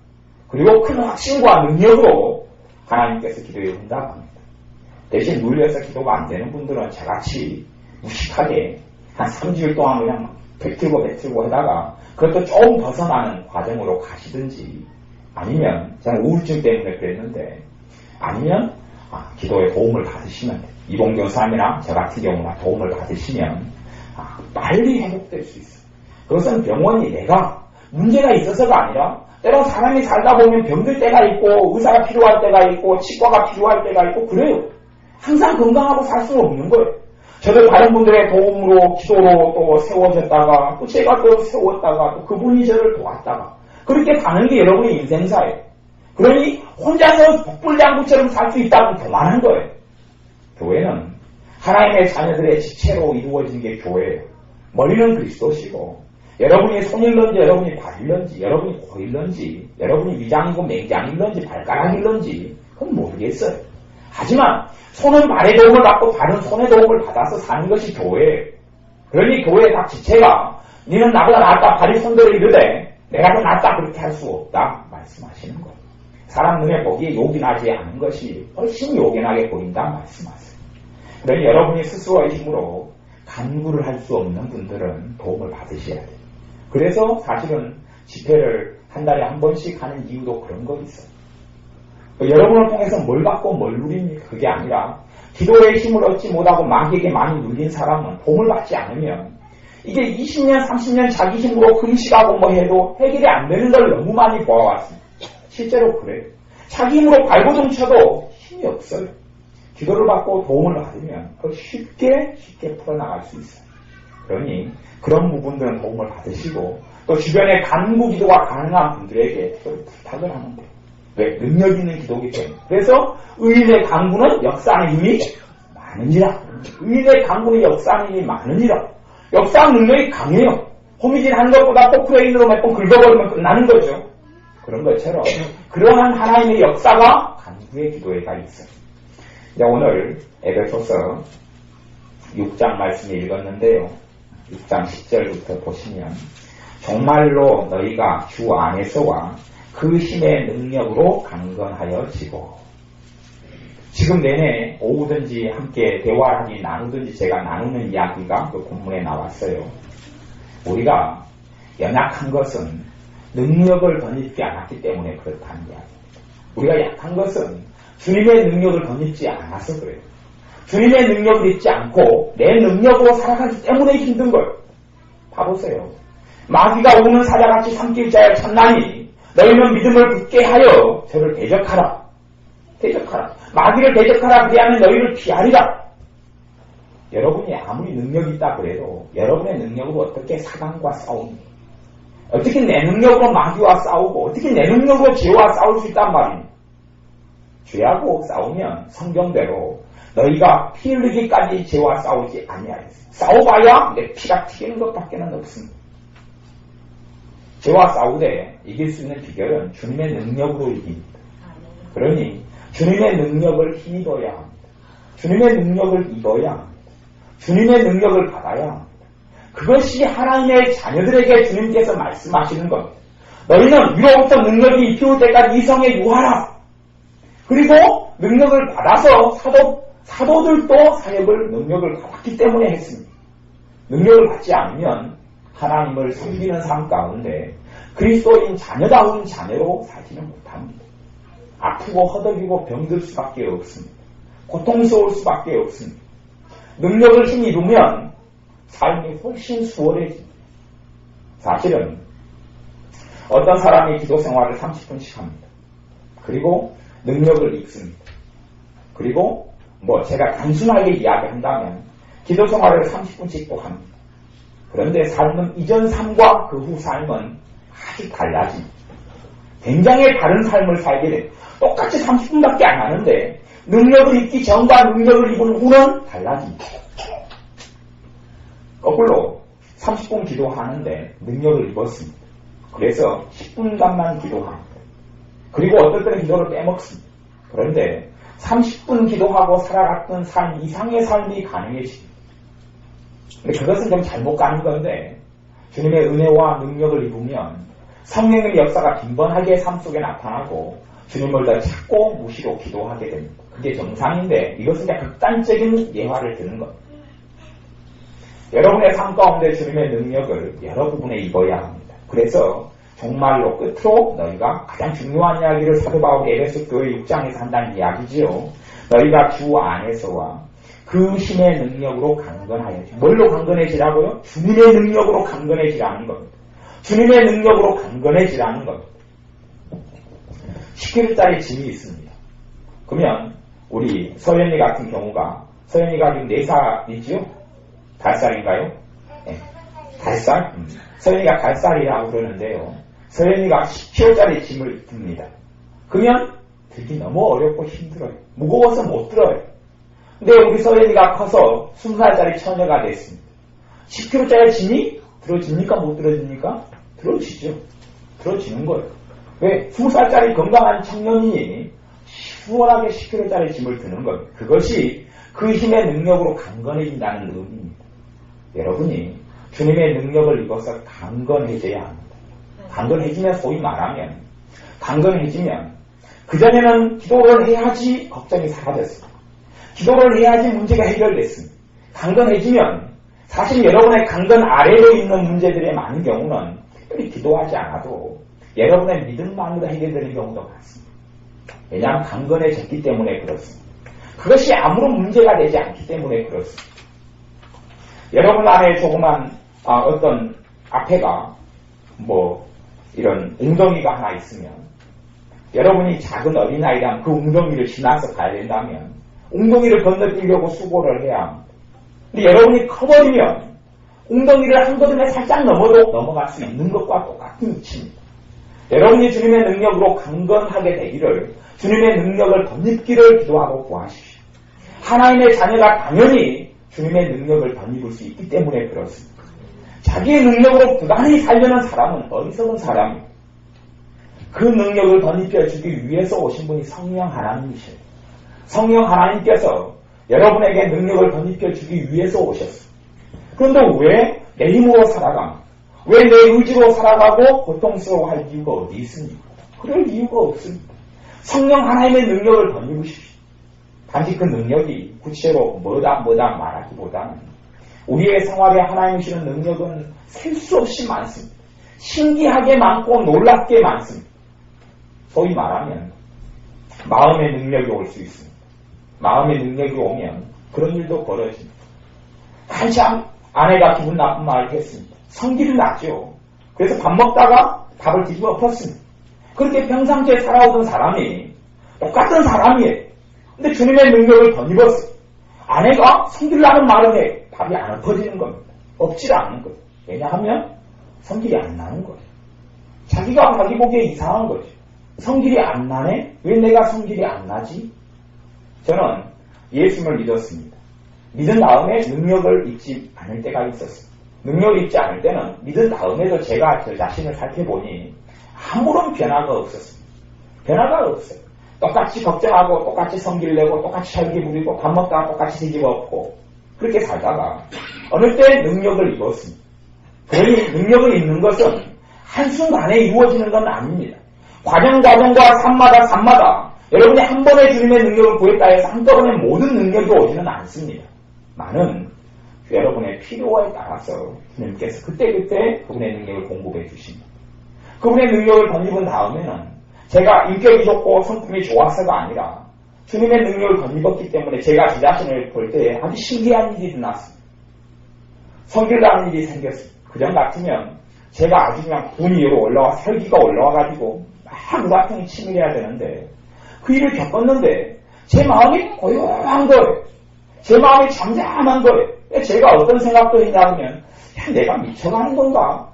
그리고 큰 확신과 능력으로 하나님께서 기도에 응답합니다. 대신 눌려서 기도가 안 되는 분들은 저같이 무식하게 한 3주일 동안 그냥 뱉틀고 하다가 그것도 조금 벗어나는 과정으로 가시든지 아니면 저는 우울증 때문에 그랬는데 아니면 기도에 도움을 받으시면 돼요. 이봉경 사람이나 저 같은 경우나 도움을 받으시면 빨리 회복될 수 있어요. 그것은 병원이 내가 문제가 있어서가 아니라 때론 사람이 살다 보면 병들 때가 있고 의사가 필요할 때가 있고 치과가 필요할 때가 있고 그래요. 항상 건강하고 살 수는 없는 거예요. 저도 다른 분들의 도움으로 기도로 또 세워졌다가 또 제가 또 세웠다가 또 그분이 저를 도왔다가 그렇게 가는 게 여러분의 인생사예요. 그러니 혼자서 독불장구처럼 살 수 있다면 교만한 거예요. 교회는 하나님의 자녀들의 지체로 이루어진 게 교회예요. 머리는 그리스도시고 여러분이 손일런지 여러분이 발일런지 여러분이 코일런지 여러분이 위장이고 맹장일런지 발가락일런지 그건 모르겠어요. 하지만 손은 발의 도움을 받고 발은 손의 도움을 받아서 사는 것이 교회예요. 그러니 교회의 각 지체가 너는 나보다 낫다 발이 손들어 이르되 내가 더 낫다 그렇게 할 수 없다 말씀하시는 거예요. 사람 눈에 보기에 욕이 나지 않은 것이 훨씬 요긴하게 보인다 말씀하세요. 그러니 여러분이 스스로의 힘으로 간구를 할 수 없는 분들은 도움을 받으셔야 돼요. 그래서 사실은 집회를 한 달에 한 번씩 하는 이유도 그런 거 있어요. 여러분을 통해서 뭘 받고 뭘 누립니까? 그게 아니라 기도의 힘을 얻지 못하고 마귀에게 많이 눌린 사람은 도움을 받지 않으면 이게 20년, 30년 자기 힘으로 금식하고 뭐 해도 해결이 안 되는 걸 너무 많이 보아왔습니다. 실제로 그래요. 자기 힘으로 발버둥 쳐도 힘이 없어요. 기도를 받고 도움을 받으면 쉽게 풀어나갈 수 있어요. 그러니 그런 부분들은 도움을 받으시고 또 주변에 간구 기도가 가능한 분들에게 기도를 부탁을 하는 거예요. 왜? 능력 있는 기도기 때문에. 그래서 의인의 간구는 역사하는 힘이 많으니라. 의인의 간구는 역사하는 힘이 많으니라. 역사하는 능력이 강해요. 호미질 하는 것보다 포크레인으로 몇 번 긁어버리면 끝나는 거죠. 그런 것처럼 그러한 하나님의 역사가 간구의 기도에가 있어요. 오늘 에베소서 6장 말씀을 읽었는데요. 6장 10절부터 보시면 정말로 너희가 주 안에서와 그 힘의 능력으로 강건하여지고 지금 내내 오후든지 함께 대화하니 나누든지 제가 나누는 이야기가 그 본문에 나왔어요. 우리가 연약한 것은 능력을 덧입지 않았기 때문에 그렇다는 이야기입니다. 우리가 약한 것은 주님의 능력을 덧입지 않아서 그래요. 주님의 능력을 잊지 않고 내 능력으로 살아가기 때문에 힘든 거예요. 봐보세요. 마귀가 오는 사자같이 삼킬 자여 참나니 너희는 믿음을 굳게 하여 저를 대적하라. 대적하라. 마귀를 대적하라. 그리하면 너희를 피하리라. 여러분이 아무리 능력이 있다 그래도 여러분의 능력으로 어떻게 사단과 싸웁니까? 어떻게 내 능력으로 마귀와 싸우고 어떻게 내 능력으로 죄와 싸울 수 있단 말입니까? 죄하고 싸우면 성경대로 너희가 피 흘리기까지 죄와 싸우지 아니하였습니다. 싸워봐야 내 피가 튀기는 것밖에는 없습니다. 죄와 싸우되 이길 수 있는 비결은 주님의 능력으로 이깁니다. 그러니 주님의 능력을 힘입어야 합니다. 주님의 능력을 입어야 합니다. 주님의 능력을 받아야 합니다. 그것이 하나님의 자녀들에게 주님께서 말씀하시는 겁니다. 너희는 위로부터 능력이 입혀올 때까지 이성에 유하라. 그리고 능력을 받아서 사도들도 사역을 능력을 받았기 때문에 했습니다. 능력을 받지 않으면 하나님을 섬기는 삶 가운데 그리스도인 자녀다운 자녀로 살지는 못합니다. 아프고 허덕이고 병들 수밖에 없습니다. 고통스러울 수밖에 없습니다. 능력을 힘입으면 삶이 훨씬 수월해집니다. 사실은 어떤 사람이 기도 생활을 30분씩 합니다. 그리고 능력을 입습니다. 그리고 제가 단순하게 이야기한다면 기도 생활을 30분씩 또 합니다. 그런데 삶은 이전 삶과 그 후 삶은 아주 달라집니다. 굉장히 다른 삶을 살게 됩니다. 똑같이 30분밖에 안 하는데 능력을 입기 전과 능력을 입은 후는 달라집니다. 거꾸로 30분 기도하는데 능력을 입었습니다. 그래서 10분간만 기도합니다. 그리고 어떨 때는 기도를 빼먹습니다. 그런데 30분 기도하고 살아갔던 삶 이상의 삶이 가능해집니다. 근데 그것은 좀 잘못 가는 건데 주님의 은혜와 능력을 입으면 성령의 역사가 빈번하게 삶 속에 나타나고 주님을 더 찾고 무시로 기도하게 됩니다. 그게 정상인데 이것은 그냥 극단적인 예화를 드는 겁니다. 여러분의 삶 가운데 주님의 능력을 여러 부분에 입어야 합니다. 그래서 정말로 끝으로 너희가 가장 중요한 이야기를 사도 바울이 에베소 교회 6장에서 한다는 이야기지요. 너희가 주 안에서와 그 힘의 능력으로 강건하여지. 뭘로 강건해지라고요? 주님의 능력으로 강건해지라는 겁니다. 주님의 능력으로 강건해지라는 겁니다. 10kg짜리 짐이 있습니다. 그러면 우리 서연이 같은 경우가 서연이가 지금 4살이지요? 갈쌀인가요? 네. 갈쌀? 서연이가 갈쌀이라고 그러는데요. 서연이가 10kg짜리 짐을 듭니다. 그러면 들기 너무 어렵고 힘들어요. 무거워서 못 들어요. 근데 우리 서연이가 커서 20살짜리 처녀가 됐습니다. 10kg짜리 짐이 들어집니까? 못 들어집니까? 들어지죠. 들어지는 거예요. 왜? 20살짜리 건강한 청년이 수월하게 10kg짜리 짐을 드는 거예요. 그것이 그 힘의 능력으로 강건해진다는 의미입니다. 여러분이 주님의 능력을 입어서 강건해져야 합니다. 강건해지면 소위 말하면 강건해지면 그전에는 기도를 해야지 걱정이 사라졌습니다. 기도를 해야지 문제가 해결됐습니다. 강건해지면 사실 여러분의 강건 아래로 있는 문제들의 많은 경우는 특별히 기도하지 않아도 여러분의 믿음만으로 해결되는 경우도 많습니다. 왜냐하면 강건해졌기 때문에 그렇습니다. 그것이 아무런 문제가 되지 않기 때문에 그렇습니다. 여러분 안에 조그만 어떤 앞에가 이런 웅덩이가 하나 있으면 여러분이 작은 어린아이랑 그 웅덩이를 지나서 가야 된다면 웅덩이를 건너뛰려고 수고를 해야 합니다. 근데 여러분이 커버리면 웅덩이를 한 걸음에 살짝 넘어도 넘어갈 수 있는 것과 똑같은 위치입니다. 여러분이 주님의 능력으로 강건하게 되기를 주님의 능력을 덧입기를 기도하고 구하십시오. 하나님의 자녀가 당연히 주님의 능력을 덧입을 수 있기 때문에 그렇습니다. 자기의 능력으로 부단히 살려는 사람은 어리석은 사람입니다. 그 능력을 덧입혀주기 위해서 오신 분이 성령 하나님이셔요. 성령 하나님께서 여러분에게 능력을 덧입혀주기 위해서 오셨어요. 그런데 왜 내 힘으로 살아갑니까? 왜 내 의지로 살아가고 고통스러워할 이유가 어디 있습니까? 그럴 이유가 없습니다. 성령 하나님의 능력을 덧입으십시오. 단지 그 능력이 구체로 뭐다 말하기보다는 우리의 생활에 하나님이 주는 능력은 셀 수 없이 많습니다. 신기하게 많고 놀랍게 많습니다. 소위 말하면 마음의 능력이 올 수 있습니다. 마음의 능력이 오면 그런 일도 벌어집니다. 한참 아내가 기분 나쁜 말을 했습니다. 성질이 나죠. 그래서 밥 먹다가 밥을 뒤집어 엎었습니다. 그렇게 평상시에 살아오던 사람이 똑같은 사람이에요. 근데 주님의 능력을 덧입었어요. 아내가 성질 나는 말을 해. 밥이 안 엎어지는 겁니다. 엎질 않는 거예요. 왜냐하면 성질이 안 나는 거예요. 자기가 자기 보기에 이상한 거죠. 성질이 안 나네? 왜 내가 성질이 안 나지? 저는 예수님을 믿었습니다. 믿은 다음에 능력을 잊지 않을 때가 있었습니다. 능력을 잊지 않을 때는 믿은 다음에도 제가 저 자신을 살펴보니 아무런 변화가 없었습니다. 변화가 없어요. 똑같이 걱정하고 똑같이 성질내고 똑같이 살기 부리고 밥 먹다가 똑같이 뒤집어 엎고 그렇게 살다가 어느 때 능력을 입었습니다. 그러니 능력을 입는 것은 한순간에 이루어지는 건 아닙니다. 과정과 삶마다 여러분이 한 번에 주님의 능력을 구했다 해서 한꺼번에 모든 능력이 오지는 않습니다. 많은 여러분의 필요에 따라서 주님께서 그때그때 그분의 능력을 공급해 주십니다. 그분의 능력을 덧입은 다음에는 제가 인격이 좋고 성품이 좋아서가 아니라 주님의 능력을 덧입었기 때문에 제가 제 자신을 볼 때 아주 신기한 일이 일어났습니다. 성질나는 일이 생겼습니다. 그전 같으면 제가 아주 그냥 분이 위로 올라와 혈기가 올라와가지고 막 우라통이 치밀해야 되는데 그 일을 겪었는데 제 마음이 고요한 거예요. 제 마음이 잠잠한 거예요. 제가 어떤 생각도 했냐면 내가 미쳐가는 건가?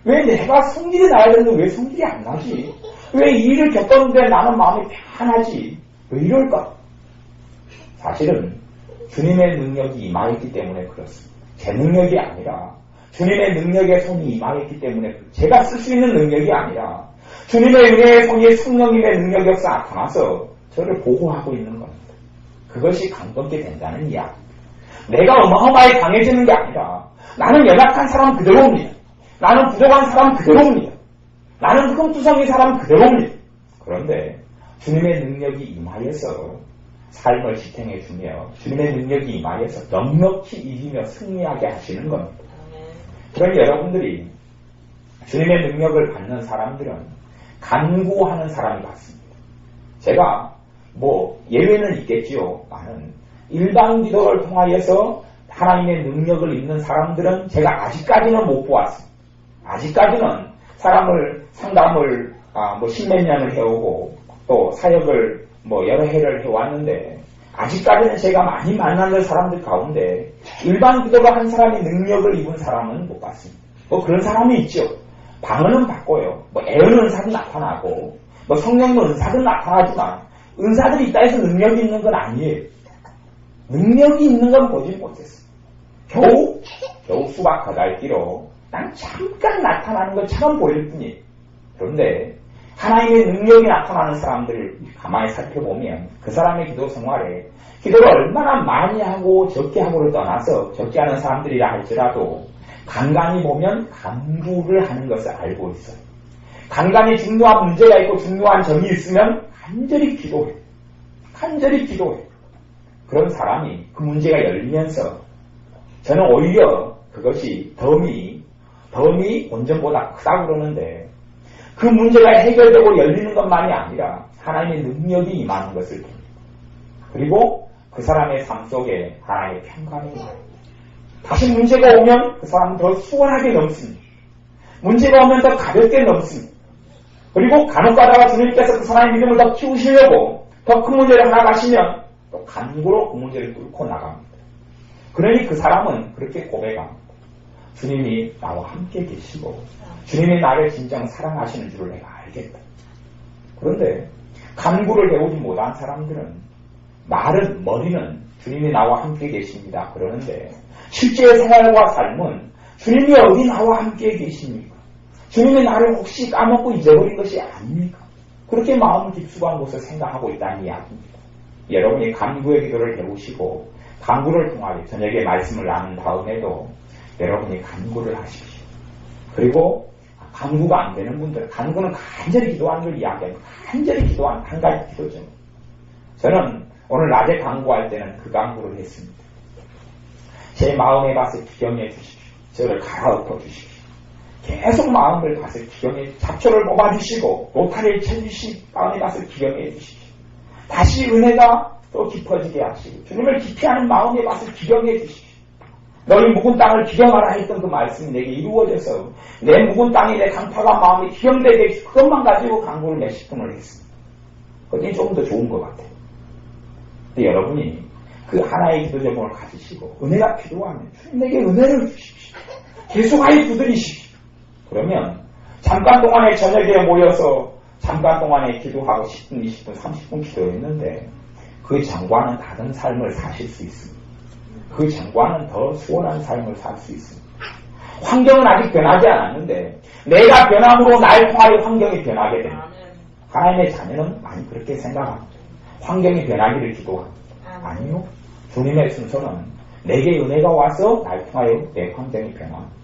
왜 내가 성질이 나야 되는데 왜 성질이 안 나지? 왜 이 일을 겪었는데 나는 마음이 편하지? 왜 이럴까? 사실은 주님의 능력이 임하였기 때문에 그렇습니다. 제 능력이 아니라 주님의 능력의 손이 임하였기 때문에 제가 쓸 수 있는 능력이 아니라 주님의 은혜의 손이 성령님의 능력에서 나타나서 저를 보호하고 있는 겁니다. 그것이 강건케 된다는 이야기. 내가 어마어마하게 강해지는 게 아니라 나는 연약한 사람 그대로입니다. 나는 부족한 사람 그대로입니다. 나는 흠투성이 사람 그대로입니다. 그런데 주님의 능력이 임하여서 삶을 지탱해 주며 주님의 능력이 임하여서 넉넉히 이기며 승리하게 하시는 겁니다. 그러니 여러분들이 주님의 능력을 받는 사람들은 간구하는 사람이 같습니다. 제가 예외는 있겠지요. 나는 일반 기도를 통하여서 하나님의 능력을 입는 사람들은 제가 아직까지는 못 보았습니다. 아직까지는 상담을 십몇 년을 해오고 또 사역을 여러 해를 해왔는데 아직까지는 제가 많이 만나는 사람들 가운데 일반 기도로 한 사람이 능력을 입은 사람은 못 봤습니다. 뭐 그런 사람이 있죠. 방언은 바꿔요. 뭐 애언 은사도 나타나고 뭐 성령 은사도 나타나지만 은사들이 있다 해서 능력이 있는 건 아니에요. 능력이 있는 건 보지 못했어요. 겨우 수박 가달기로 난 잠깐 나타나는 것처럼 보일 뿐이에요. 그런데 하나님의 능력이 나타나는 사람들을 가만히 살펴보면 그 사람의 기도 생활에 기도를 얼마나 많이 하고 적게 하고를 떠나서 적게 하는 사람들이라 할지라도 간간히 보면 간구를 하는 것을 알고 있어요. 간간히 중요한 문제가 있고 중요한 점이 있으면 간절히 기도해요. 간절히 기도해요. 그런 사람이 그 문제가 열리면서 저는 오히려 그것이 덤이 원전보다 크다고 그러는데 그 문제가 해결되고 열리는 것만이 아니라 하나님의 능력이 임하는 것을 봅니다. 그리고 그 사람의 삶 속에 하나님의 평강이 와요. 다시 문제가 오면 그 사람은 더 수월하게 넘습니다. 문제가 오면 더 가볍게 넘습니다. 그리고 간혹 가다가 주님께서 그 사람의 믿음을 더 키우시려고 더 큰 문제를 하나 가시면 또 간구로 그 문제를 뚫고 나갑니다. 그러니 그 사람은 그렇게 고백합니다. 주님이 나와 함께 계시고 주님이 나를 진정 사랑하시는 줄을 내가 알겠다. 그런데 간구를 배우지 못한 사람들은 머리는 주님이 나와 함께 계십니다. 그러는데 실제 생활과 삶은 주님이 어디 나와 함께 계십니까? 주님이 나를 혹시 까먹고 잊어버린 것이 아닙니까? 그렇게 마음 깊숙한 곳을 생각하고 있다는 이야기입니다. 여러분이 간구의 기도를 배우시고 간구를 통하여 저녁에 말씀을 나눈 다음에도 여러분이 간구를 하십시오. 그리고 간구가 안 되는 분들, 간구는 간절히 기도하는 걸 이야기합니다. 간절히 기도하는 한 가지 기도죠. 저는 오늘 낮에 간구할 때는 그 간구를 했습니다. 제 마음의 밭을 기경해 주십시오. 저를 갈아엎어 주십시오. 계속 마음을 밭을 기경해 잡초를 뽑아주시고 노타리를 쳐주시고 마음의 밭을 기경해 주십시오. 다시 은혜가 또 깊어지게 하시고 주님을 기피하는 마음의 밭을 기경해 주십시오. 너희 묵은 땅을 기경하라 했던 그 말씀이 내게 이루어져서 내 묵은 땅이 내 강팍한 마음이 기경되게 그것만 가지고 간구를 몇십 분을 했습니다. 그것이 조금 더 좋은 것 같아요. 근데 여러분이 그 하나의 기도 제목을 가지시고 은혜가 필요하면 주님 내게 은혜를 주십시오. 계속하여 두드리십시오. 그러면 잠깐 동안에 저녁에 모여서 잠깐 동안에 기도하고 10분, 20분, 30분 기도했는데 그 전과는 다른 삶을 사실 수 있습니다. 그 전과는 더 수월한 삶을 살 수 있습니다. 환경은 아직 변하지 않았는데 내가 변함으로 날 통하여 환경이 변하게 됩니다. 하나님의 자녀는 많이 그렇게 생각합니다. 환경이 변하기를 기도합니다. 아니요. 주님의 순서는 내게 은혜가 와서 날 통하여 내 환경이 변합니다.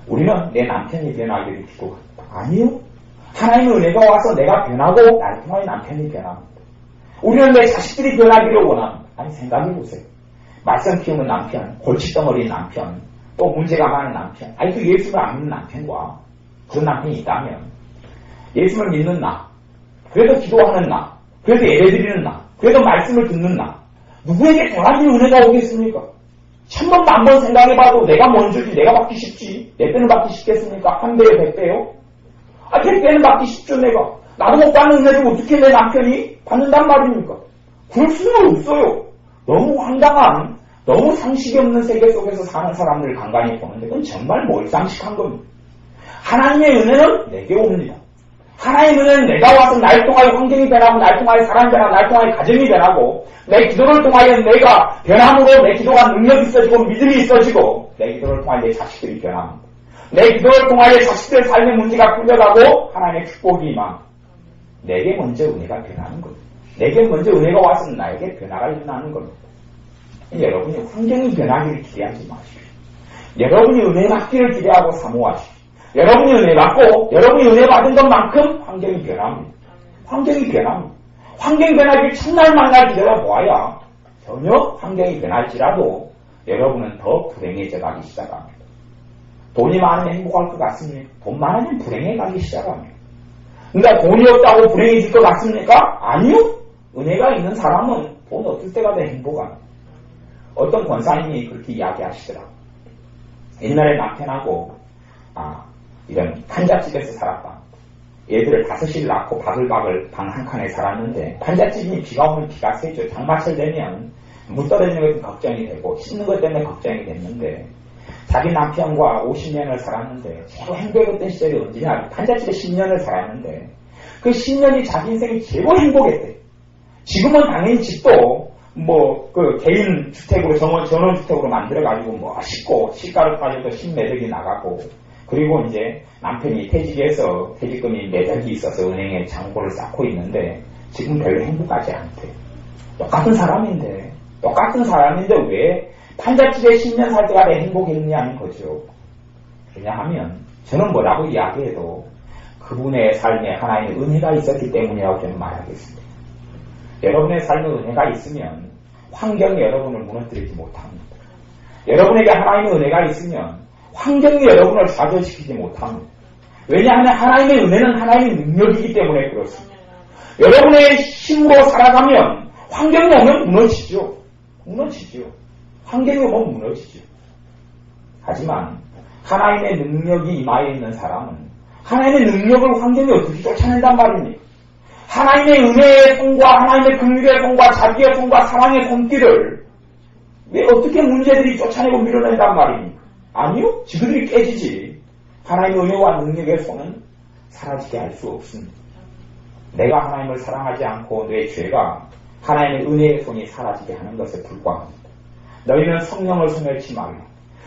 우리는 내 남편이 변하기를 기도합니다. 아니요. 하나님의 은혜가 와서 내가 변하고 날 통하여 남편이 변합니다. 우리는 내 자식들이 변하기를 원합니다. 아니 생각해보세요. 말썽 피우는 남편, 골칫덩어리인 남편, 또 문제가 많은 남편, 아직도 예수를 안 믿는 남편과 그런 남편이 있다면 예수를 믿는 나, 그래도 기도하는 나, 그래도 예배드리는 나, 그래도 말씀을 듣는 나, 누구에게 변하는 은혜가 오겠습니까? 천번 만번 생각해봐도 내가 먼저지, 내가 받기 쉽지, 내 때는 받기 쉽겠습니까? 한 배에 100배요? 100배는 받기 쉽죠, 내가. 나도 못 받는 은혜를 어떻게 내 남편이 받는단 말입니까? 그럴 수는 없어요. 너무 황당한, 너무 상식이 없는 세계 속에서 사는 사람들을 간간히 보는데 그건 정말 몰상식한 겁니다. 하나님의 은혜는 내게 옵니다. 하나님의 은혜는 내가 와서 날 통하여 환경이 변하고 날 통하여 사람이 변하고 날 통하여 가정이 변하고 내 기도를 통하여 내가 변함으로 내 기도가 능력이 있어지고 믿음이 있어지고 내 기도를 통하여 내 자식들이 변합니다. 내 기도를 통하여 자식들의 삶의 문제가 풀려가고 하나님의 축복이 임합니다. 내게 먼저 은혜가 변하는 겁니다. 내게 먼저 은혜가 와서 나에게 변화가 일어나는 겁니다. 여러분이 환경이 변하기를 기대하지 마십시오. 여러분이 은혜 받기를 기대하고 사모하십시오. 여러분이 은혜 받고 여러분이 은혜 받은 것만큼 환경이 변합니다. 환경이 변합니다. 환경이 변하길 첫날 만날 기다려 보아야 전혀 환경이 변할지라도 여러분은 더 불행해져 가기 시작합니다. 돈이 많으면 행복할 것 같습니까? 돈 많으면 불행해 가기 시작합니다. 그러니까 돈이 없다고 불행해질 것 같습니까? 아니요. 은혜가 있는 사람은 돈 없을 때가 더 행복합니다. 어떤 권사님이 그렇게 이야기하시더라고요. 옛날에 남편하고 이런 판잣집에서 살았다. 애들을 5을 낳고 바글바글 방 한 칸에 살았는데 판잣집이 비가 오면 비가 세죠. 장마철 되면 물 떨어지는 것도 걱정이 되고 씻는 것 때문에 걱정이 됐는데 자기 남편과 50년을 살았는데 최고 행복했던 시절이 언제냐? 판자집에 10년을 살았는데 그 10년이 자기 인생이 최고 행복했대. 지금은 당연히 집도 그 개인 주택으로 전원주택으로 만들어가지고 씻고 시가를 가지고 신매덕이 나가고 그리고 이제 남편이 퇴직해서 퇴직금이 매덕이 있어서 은행에 잔고를 쌓고 있는데 지금 별로 행복하지 않대. 똑같은 사람인데 왜 판잣집에 10년 살 때가 내 행복했냐는 거죠. 왜냐하면 저는 뭐라고 이야기해도 그분의 삶에 하나님의 은혜가 있었기 때문이라고 저는 말하겠습니다. 여러분의 삶에 은혜가 있으면 환경이 여러분을 무너뜨리지 못합니다. 여러분에게 하나님의 은혜가 있으면 환경이 여러분을 좌절시키지 못합니다. 왜냐하면 하나님의 은혜는 하나님의 능력이기 때문에 그렇습니다. 여러분의 힘으로 살아가면 환경이 오면 무너지죠. 환경이 오면 무너지죠. 하지만 하나님의 능력이 임하여 있는 사람은 하나님의 능력을 환경이 어떻게 쫓아낸단 말입니까? 하나님의 은혜의 손과 하나님의 긍휼의 손과 자비의 손과 사랑의 손길을 왜 어떻게 문제들이 쫓아내고 밀어낸단 말입니까? 아니요. 지그들이 깨지지. 하나님의 은혜와 능력의 손은 사라지게 할 수 없습니다. 내가 하나님을 사랑하지 않고 내 죄가 하나님의 은혜의 손이 사라지게 하는 것에 불과합니다. 너희는 성령을 소멸치 말라.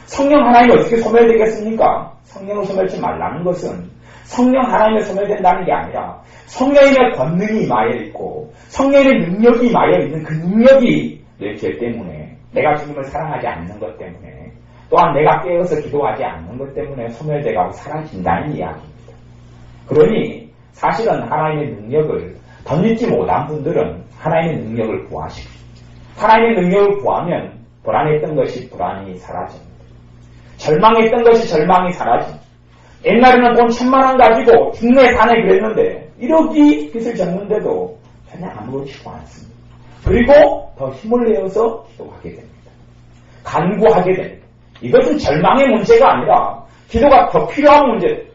성령 하나님이 어떻게 소멸되겠습니까? 성령을 소멸치 말라는 것은 성령 하나님에 소멸된다는 게 아니라 성령의 권능이 임하여 있고 성령의 능력이 임하여 있는 그 능력이 내 죄 때문에 내가 주님을 사랑하지 않는 것 때문에 또한 내가 깨어서 기도하지 않는 것 때문에 소멸되고 사라진다는 이야기입니다. 그러니 사실은 하나님의 능력을 덧입지 못한 분들은 하나님의 능력을 구하십시오. 하나님의 능력을 구하면 불안했던 것이 불안이 사라집니다. 절망했던 것이 절망이 사라집니다. 옛날에는 돈 1000만원 가지고 중내 산에 그랬는데 1억이 빚을 졌는데도 전혀 아무렇지도 않습니다. 그리고 더 힘을 내어서 기도하게 됩니다. 간구하게 됩니다. 이것은 절망의 문제가 아니라 기도가 더 필요한 문제입니다.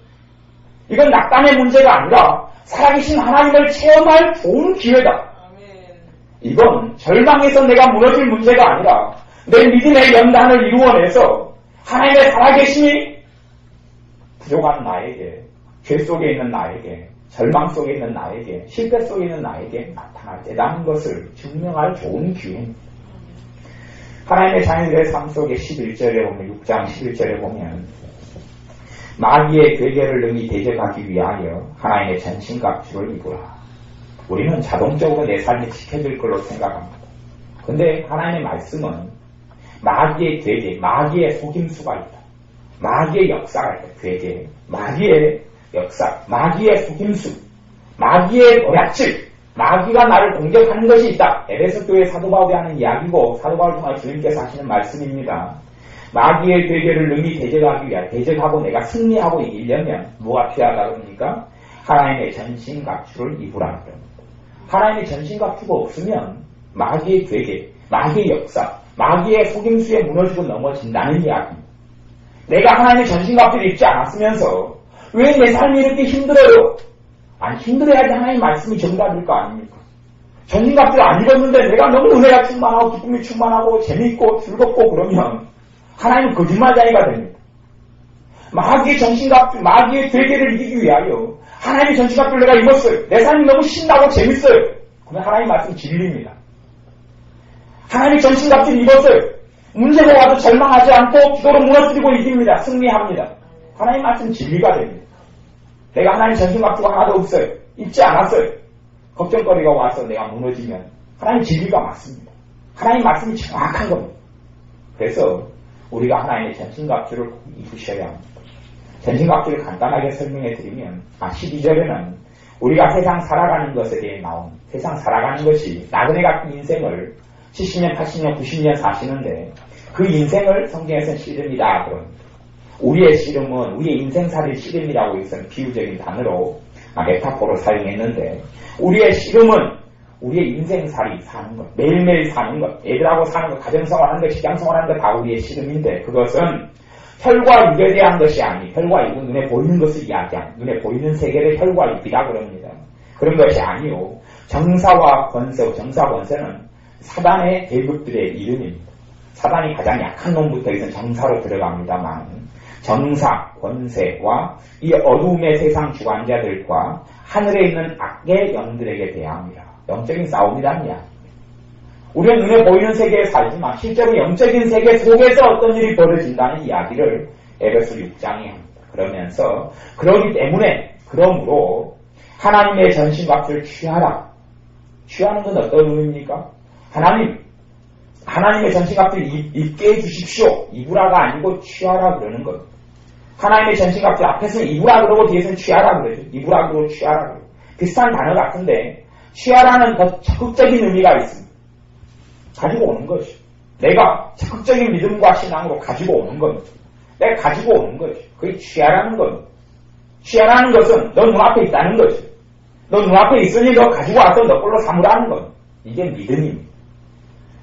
이건 낙담의 문제가 아니라 살아계신 하나님을 체험할 좋은 기회다. 이건 절망에서 내가 무너질 문제가 아니라 내 믿음의 연단을 이루어내서 하나님의 살아계심이 부족한 나에게, 죄 속에 있는 나에게, 절망 속에 있는 나에게, 실패 속에 있는 나에게 나타날 때라는 것을 증명할 좋은 기회입니다. 하나님의 자녀들의 삶 속에 11절에 보면, 6장 11절에 보면 마귀의 괴계를 능히 대적하기 위하여 하나님의 전신갑주를 입으라. 우리는 자동적으로 내 삶이 지켜질 걸로 생각합니다. 근데 하나님의 말씀은 마귀의 괴계, 마귀의 속임수가 있다. 마귀의 역사가 있다. 괴계, 마귀의 역사, 마귀의 속임수, 마귀의 노략질, 마귀가 나를 공격하는 것이 있다. 에베소 교회 사도 바울이 하는 이야기고 사도 바울을 통해 주님께서 하시는 말씀입니다. 마귀의 괴계를 능히 대적하기 위하여 대적하고 내가 승리하고 이기려면 뭐가 필요하다 그러니까 하나님의 전신갑주를 입으라. 하나님의 전신갑주가 없으면 마귀의 괴계, 마귀의 역사, 마귀의 속임수에 무너지고 넘어진다는 이야기입니다. 내가 하나님의 전신갑주를 입지 않았으면서 왜 내 삶이 이렇게 힘들어요? 아니 힘들어야지 하나님의 말씀이 정답일 거 아닙니까? 전신갑주를 안 입었는데 내가 너무 은혜가 충만하고 기쁨이 충만하고 재미있고 즐겁고 그러면 하나님은 거짓말쟁이가 됩니다. 마귀의 전신갑주, 마귀의 괴계를 이기기 위하여 하나님의 전신갑주를 내가 입었어요. 내 삶이 너무 신나고 재밌어요. 그러면 하나님 말씀 진리입니다. 하나님의 전신갑주를 입었어요. 문제가 와도 절망하지 않고 기도로 무너뜨리고 이깁니다. 승리합니다. 하나님 말씀 진리가 됩니다. 내가 하나님 전신갑주가 하나도 없어요. 입지 않았어요. 걱정거리가 와서 내가 무너지면 하나님 진리가 맞습니다. 하나님 말씀이 정확한 겁니다. 그래서 우리가 하나님의 전신갑주를 입으셔야 합니다. 전신갑주를 간단하게 설명해 드리면 12절에는 우리가 세상 살아가는 것에 대해 나온 세상 살아가는 것이 나그네 같은 인생을 70년, 80년, 90년 사시는데 그 인생을 성경에서는 씨름이다 그럽니다. 우리의 씨름은 우리의 인생살이를 씨름이라고 해서는 비유적인 단어로 메타포로 사용했는데 우리의 씨름은 우리의 인생살이 사는 것, 매일매일 사는 것, 애들하고 사는 것, 가정생활하는 것, 직장생활하는 것 다 우리의 씨름인데 그것은 혈과 육에 대한 것이 아니 혈과 육은 눈에 보이는 것을 이야기한 눈에 보이는 세계를 혈과 육이라 그럽니다. 그런 것이 아니요 정사와 권세, 정사 권세는 사단의 계급들의 이름입니다. 사단이 가장 약한 놈부터 해서 정사로 들어갑니다만 정사, 권세와 이 어둠의 세상 주관자들과 하늘에 있는 악의 영들에게 대합니다. 영적인 싸움이란 이야기입니다. 우리는 눈에 보이는 세계에 살지만 실제로 영적인 세계 속에서 어떤 일이 벌어진다는 이야기를 에베소 6장이 합니다. 그러면서 그러기 때문에 그러므로 하나님의 전신값을 취하라. 취하는 건 어떤 의미입니까? 하나님의 전신값을 입게 해주십시오. 입으라가 아니고 취하라 그러는 것. 하나님의 전신값을 앞에서는 입으라 그러고 뒤에서는 취하라 그러죠. 입으라 그러고 취하라 그러죠. 비슷한 단어 같은데 취하라는 더 적극적인 의미가 있습니다. 가지고 오는 것이죠. 내가 적극적인 믿음과 신앙으로 가지고 오는 겁니다. 내가 가지고 오는 것이죠. 그게 취하라는 겁니다. 취하라는 것은 너 눈앞에 있다는 것이죠. 너 눈앞에 있으니 너 가지고 와서 너 걸로 삼으라는 겁니다. 이게 믿음입니다.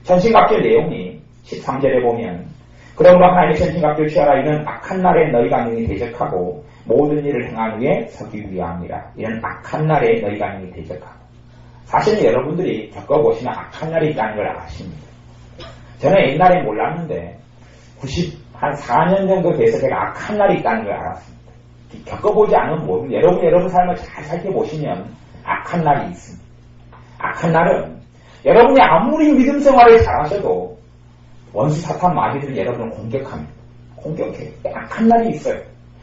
전신갑주의 내용이 13절에 보면 그러므로 하나님의 전신갑주를 취하라. 이는 악한 날에 너희가 능히 대적하고 모든 일을 행한 후에 서기 위함이라. 이는 악한 날에 너희가 능히 대적하고. 사실은 여러분들이 겪어보시면 악한 날이 있다는 걸 아십니다. 저는 옛날에 몰랐는데 한 4년 정도 돼서 제가 악한 날이 있다는 걸 알았습니다. 겪어보지 않으면 모르고 여러분 삶을 잘 살펴보시면 악한 날이 있습니다. 악한 날은 여러분이 아무리 믿음 생활을 잘하셔도 원수 사탄 마귀들이 여러분을 공격합니다. 공격해요. 악한 날이 있어요.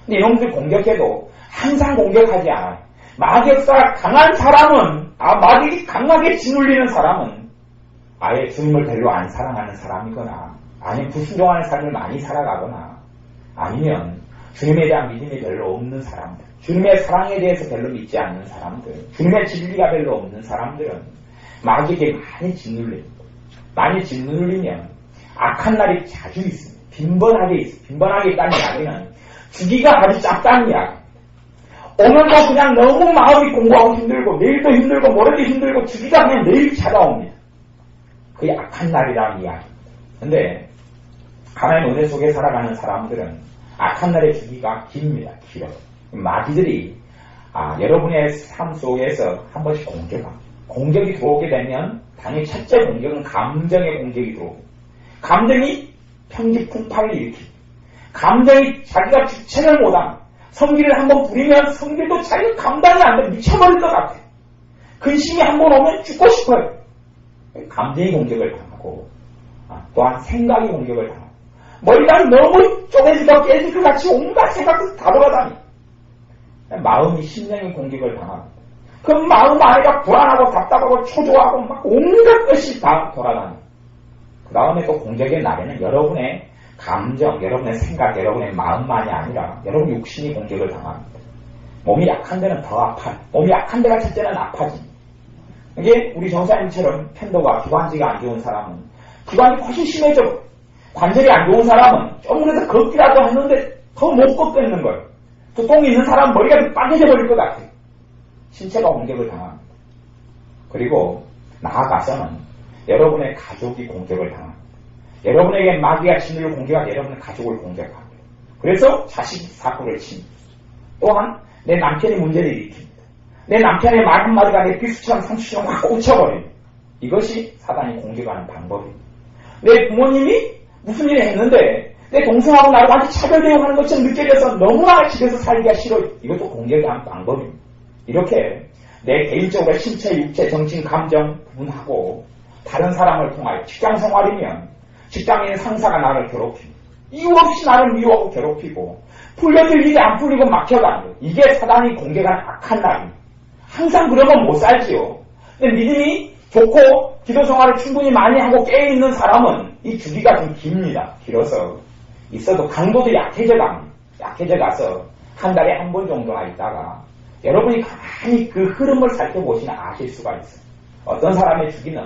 근데 이놈들 공격해도 항상 공격하지 않아요. 마귀가 강한 사람은 마귀가 강하게 짓눌리는 사람은 아예 주님을 별로 안 사랑하는 사람이거나 아니면 불순종하는 삶을 많이 살아가거나 아니면 주님에 대한 믿음이 별로 없는 사람들, 주님의 사랑에 대해서 별로 믿지 않는 사람들, 주님의 진리가 별로 없는 사람들은 마귀에게 많이 짓눌립니다. 많이 짓눌리면 악한 날이 자주 있습니다. 빈번하게 있습니다. 빈번하게 있다는 이야기는 주기가 아주 짧다는 이야기입니다. 오늘도 그냥 너무 마음이 공부하고 힘들고 내일도 힘들고 모레도 힘들고 주기가 그냥 내일 찾아옵니다. 그게 악한 날이라는 이야기입니다. 근데 하나님의 은혜 속에 살아가는 사람들은 악한 날의 주기가 깁니다. 길어요. 마귀들이 여러분의 삶 속에서 한 번씩 공격합니다. 공격이 들어오게 되면 당연히 첫째 공격은 감정의 공격이 들어옵니다. 감정이 평지풍파를 일으킵니다. 감정이 자기가 주체를 못합니다. 성기를 한번 부리면 성기도 자기가 감당이 안 돼 미쳐버릴 것 같아요. 근심이 한번 오면 죽고 싶어요. 감정이 공격을 당하고 또한 생각이 공격을 당하고 머리가 너무 쪼개지고 깨질 것 같이 온갖 생각도 다 돌아다니. 마음이 심령의 공격을 당합니다. 그 마음 안에가 불안하고 답답하고 초조하고 막 온갖 것이 다 돌아다니. 그 다음에 또 공격의 날에는 여러분의 감정, 여러분의 생각, 여러분의 마음만이 아니라 여러분 육신이 공격을 당합니다. 몸이 약한 데는 더 아파요. 몸이 약한 데가 첫째는 아파집니다. 이게 우리 정사님처럼 편도가 기관지가 안 좋은 사람은 기관이 훨씬 심해져. 관절이 안 좋은 사람은 좀 그래서 걷기라도 했는데 더 못 걷겠는 거예요. 두통이 있는 사람은 머리가 빨개져 버릴 것 같아요. 신체가 공격을 당합니다. 그리고 나아가서는 여러분의 가족이 공격을 당합니다. 여러분에게 마귀가 진리를 공격하고 여러분의 가족을 공격합니다. 그래서 자식이 사고를 칩니다. 또한 내 남편이 문제를 일으킵니다. 내 남편의 말 한마디가 내 비수처럼 상처처럼 확 꽂혀버립니다. 이것이 사단이 공격하는 방법입니다. 내 부모님이 무슨 일을 했는데 내 동생하고 나하고 완전 차별대응하는 것처럼 느껴져서 너무나 집에서 살기가 싫어요. 이것도 공격하는 방법입니다. 이렇게 내 개인적으로 신체, 육체, 정신, 감정 구분하고 다른 사람을 통하여 직장생활이면 직장인 상사가 나를 괴롭히고 이유 없이 나를 미워하고 괴롭히고 풀려들 일이 안 풀리고 막혀가는 이게 사단이 공격하는 악한 날입니다. 항상 그러면 못 살지요. 근데 믿음이 좋고 기도생활을 충분히 많이 하고 깨어있는 사람은 이 주기가 좀 깁니다. 길어서 있어도 강도도 약해져 갑니다. 약해져 가서 한 달에 한 번 정도나 있다가 여러분이 가만히 그 흐름을 살펴보시면 아실 수가 있어요. 어떤 사람의 주기는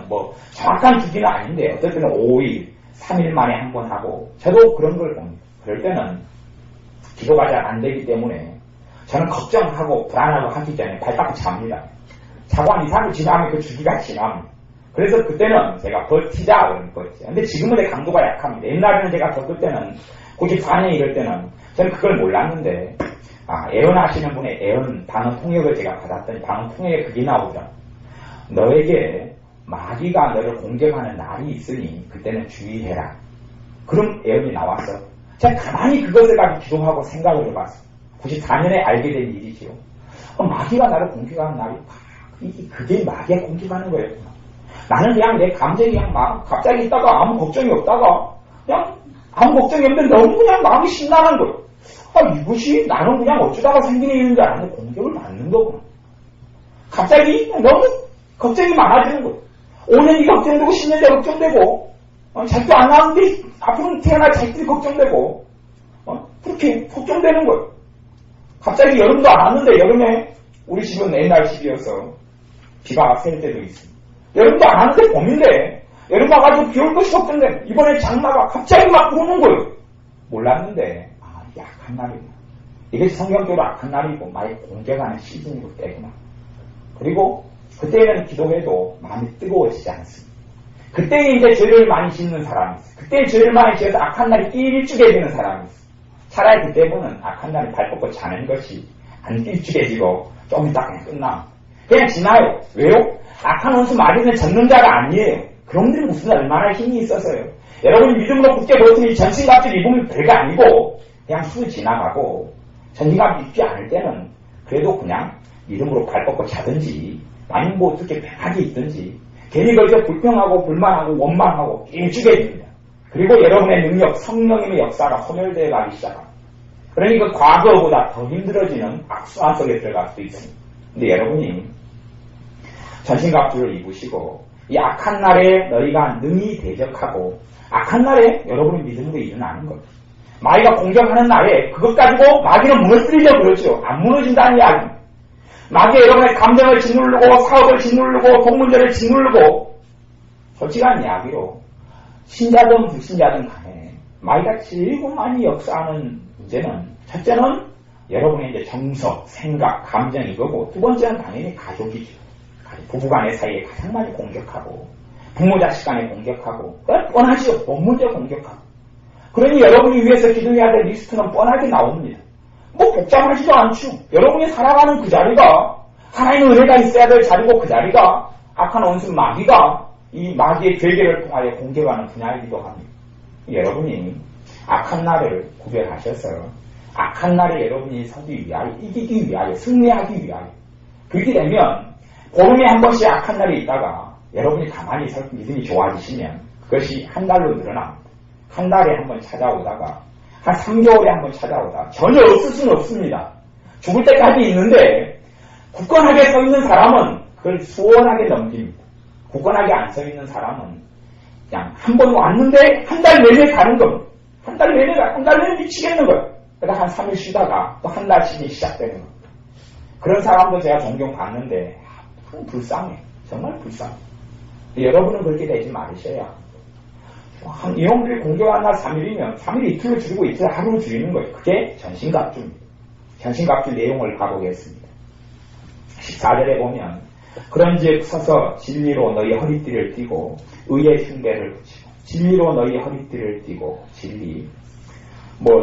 정확한 주기는 아닌데 어떨 때는 5일, 3일 만에 한 번 하고 저도 그런 걸 봅니다. 그럴 때는 기도가 잘 안 되기 때문에 저는 걱정하고 불안하고 하기 전에 발딱 잡니다. 자고 한 2, 3일 지나면 그 주기가 지납니다. 그래서 그때는 제가 버티자 그런 버티자. 근데 지금은 내 강도가 약합니다. 옛날에는 제가 겪을 때는 94년 이럴 때는 저는 그걸 몰랐는데 애언하시는 분의 애언 방언 통역을 제가 받았더니 방언 통역에 그게 나오더라. 너에게 마귀가 너를 공격하는 날이 있으니 그때는 주의해라. 그런 예언이 나왔어. 제가 가만히 그것을 가지고 기도하고 생각을 해봤어. 94년에 알게 된 일이지요. 마귀가 나를 공격하는 날이 그게 마귀가 공격하는 거였구나. 나는 그냥 내 감정이 그냥 막 갑자기 있다가 아무 걱정이 없다가 그냥 아무 걱정이 없는데 너무 그냥 마음이 신나는 거예요. 이것이 나는 그냥 어쩌다가 생긴 일인 줄 알았는데 공격을 받는 거구나. 갑자기 너무 걱정이 많아지는 거예요. 5년이 걱정되고 10년째 걱정되고 자식도 안 나오는데 앞으로 태어날 자식들이 걱정되고 그렇게 걱정되는 거예요. 갑자기 여름도 안 왔는데 여름에 우리 집은 옛날 집이어서 비가 셀 때도 있습니다. 여름도 안 왔는데 봄인데 여름 와가지고 비 올 것이 걱정돼. 이번에 장마가 갑자기 막 오는 거예요. 몰랐는데 이게 악한 날이구나. 이것이 성경적으로 악한 날이고 많이 공격하는 시즌이고 때구나. 그리고 그때는 기도해도 마음이 뜨거워지지 않습니다. 그때 이제 죄를 많이 짓는 사람이 있어요. 그때 죄를 많이 지어서 악한 날이 일찍해지는 사람이 있어요. 차라리 그때는 악한 날에 발 뻗고 자는 것이 안 일찍해지고 좀 이따 그냥 끝나. 그냥 지나요. 왜요? 악한 원수 마귀는 전능자가 아니에요. 그놈들이 무슨 얼마나 힘이 있어서요. 여러분이 믿음으로 굳게 버티니 전신갑주를 입으면 별거 아니고 그냥 쑥 지나가고 전신갑주 입지 않을 때는 그래도 그냥 믿음으로 발 뻗고 자든지 아니면 뭐 어떻게 편하게 있든지 괜히 거기서 불평하고 불만하고 원망하고 일찍해집니다. 그리고 여러분의 능력, 성령님의 역사가 소멸되어 가기 시작합니다. 그러니까 과거보다 더 힘들어지는 악순환 속에 들어갈 수도 있습니다. 근데 여러분이 전신갑주를 입으시고 이 악한 날에 너희가 능히 대적하고 악한 날에 여러분의 믿음으로 일어나는 것. 마귀가 공격하는 날에 그것 가지고 마귀는 무너뜨리려고 그러죠. 안 무너진다는 이야기입니다. 마귀가 여러분의 감정을 짓누르고 사업을 짓누르고 동문제를 짓누르고 솔직한 이야기로 신자든 불신자든 간에 마귀가 제일 많이 역사하는 문제는 첫째는 여러분의 이제 정서, 생각, 감정이 거고 두 번째는 당연히 가족이죠. 부부간의 사이에 가장 많이 공격하고 부모 자식 간에 공격하고 뻔하죠. 본문제 공격하고 그러니 여러분이 위해서 기도해야 될 리스트는 뻔하게 나옵니다. 뭐 복잡하지도 않죠. 여러분이 살아가는 그 자리가 하나님의 은혜가 있어야 될 자리고 그 자리가 악한 원수 마귀가 이 마귀의 괴계를 통하여 공격하는 분야이기도 합니다. 여러분이 악한 날을 구별하셔서 악한 날에 여러분이 서기 위하여 이기기 위하여 승리하기 위하여 그렇게 되면 보름에 한 번씩 악한 날이 있다가 여러분이 가만히 서 믿음이 좋아지시면 그것이 한 달로 늘어납니다. 한 달에 한 번 찾아오다가 한 3개월에 한 번 찾아오다 전혀 없을 수는 없습니다. 죽을 때까지 있는데 굳건하게 서 있는 사람은 그걸 수원하게 넘깁니다. 굳건하게 안 서 있는 사람은 그냥 한 번 왔는데 한 달 내내 가는 겁니다. 한 달 내내 미치겠는 거예요. 그러다 한 3일 쉬다가 또 한 달씩이 시작되는 겁니다. 그런 사람도 제가 종종 봤는데 불쌍해. 정말 불쌍해. 여러분은 그렇게 되지 말으셔야 이놈들이 공격한 날 3일이면 3일 이틀로 줄이고 이틀 하루로 줄이는 거예요. 그게 전신갑주입니다. 전신갑주 내용을 가보겠습니다. 14절에 보면 그런즉 서서 진리로 너희 허리띠를 띠고 의의 흉배를 붙이고 진리로 너희 허리띠를 띠고 진리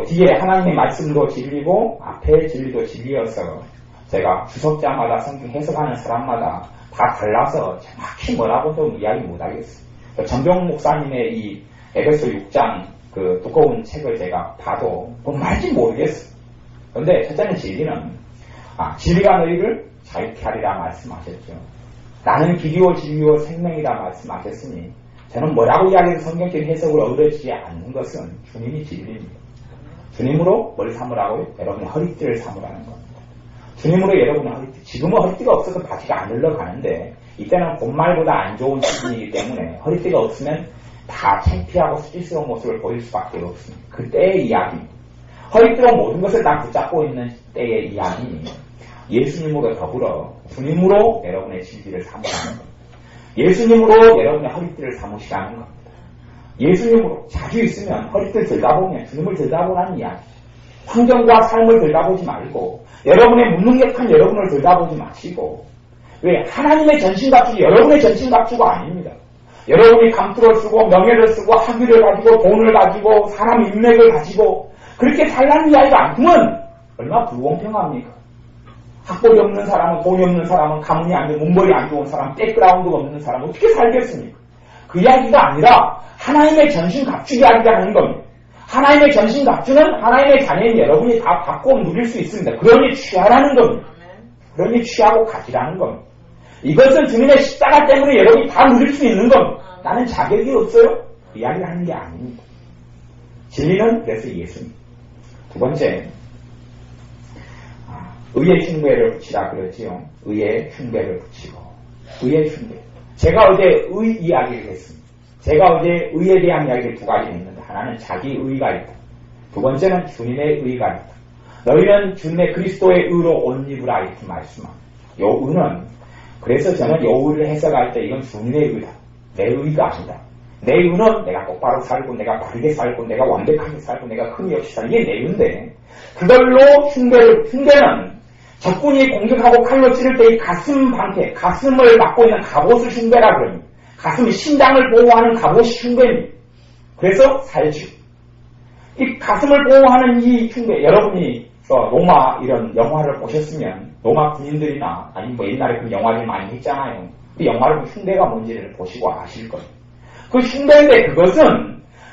뒤에 하나님의 말씀도 진리고 앞에 진리도 진리여서 제가 주석자마다 성경 해석하는 사람마다 다 달라서 정확히 뭐라고도 이야기 못하겠어요. 전병 목사님의 이 에베소 6장 그 두꺼운 책을 제가 봐도 뭔 말인지 모르겠어요. 그런데 첫째는 진리는 진리가 너희를 자유케 하리라 말씀하셨죠. 나는 길이요 진리요 생명이라 말씀하셨으니 저는 뭐라고 이야기해서 성경적인 해석을 얻어지지 않는 것은 주님이 진리입니다. 주님으로 뭘 삼으라고요? 여러분의 허리띠를 삼으라는 겁니다. 주님으로 여러분의 허리띠, 지금은 허리띠가 없어서 바지가 안 흘러가는데 이때는 봄말보다 안 좋은 시즌이기 때문에 허리띠가 없으면 다 창피하고 수치스러운 모습을 보일 수밖에 없습니다. 그때의 이야기입니다. 허리띠로 모든 것을 다 붙잡고 있는 때의 이야기입니다. 예수님으로 더불어 주님으로 여러분의 진리를 삼으라는 겁니다. 예수님으로 여러분의 허리띠를 삼으시라는 겁니다. 예수님으로 자주 있으면 허리띠를 들다보면 주님을 들다보라는 이야기. 환경과 삶을 들다보지 말고 여러분의 무능력한 여러분을 들다보지 마시고 왜 하나님의 전신갑주 여러분의 전신갑주가 아닙니다. 여러분이 감투를 쓰고 명예를 쓰고 학위를 가지고 돈을 가지고 사람 인맥을 가지고 그렇게 살라는 이야기가 않으면 얼마나 불공평합니까? 학벌이 없는 사람은, 돈이 없는 사람은, 가문이 안 좋은, 문벌이 안 좋은 사람, 백그라운드가 없는 사람은 어떻게 살겠습니까? 그 이야기가 아니라 하나님의 전신 갑주기 이야기가 하는 겁니다. 하나님의 전신 갑주는 하나님의 자녀인 여러분이 다 받고 누릴 수 있습니다. 그러니 취하라는 겁니다. 그러니 취하고 가지라는 겁니다. 이것은 주님의 십자가 때문에 여러분이 다 누릴 수 있는 겁니다. 나는 자격이 없어요? 그 이야기를 하는 게 아닙니다. 진리는 그래서 예수입니다. 두 번째, 의의 흉배를 붙이라 그러지요. 의의 흉배를 붙이고, 의의 흉배. 제가 어제 의 이야기를 했습니다. 제가 어제 의에 대한 이야기를 두 가지 했는데, 하나는 자기 의가 있다. 두 번째는 주님의 의가 있다. 너희는 주님의 그리스도의 의로 옷 입으라 이렇게 말씀합니다. 요 의는, 그래서 저는 요 의를 해석할 때 이건 주님의 의다. 내 의가 아니다. 내 의는 내가 똑바로 살고, 내가 바르게 살고, 내가 완벽하게 살고, 내가 흠이 없이 살고, 이게 내 의인데, 그걸로 흉배는 적군이 공격하고 칼로 찌를 때 이 가슴 방패, 가슴을 막고 있는 갑옷을 흉배라 그럽니다. 가슴, 심장을 보호하는 갑옷이 흉배입니다. 그래서 살주. 이 가슴을 보호하는 이 흉배, 여러분이 로마 이런 영화를 보셨으면 로마 군인들이나 아니면 뭐 옛날에 그 영화를 많이 했잖아요. 그 영화를 흉배가 뭔지를 보시고 아실 거예요. 그 흉배인데 그것은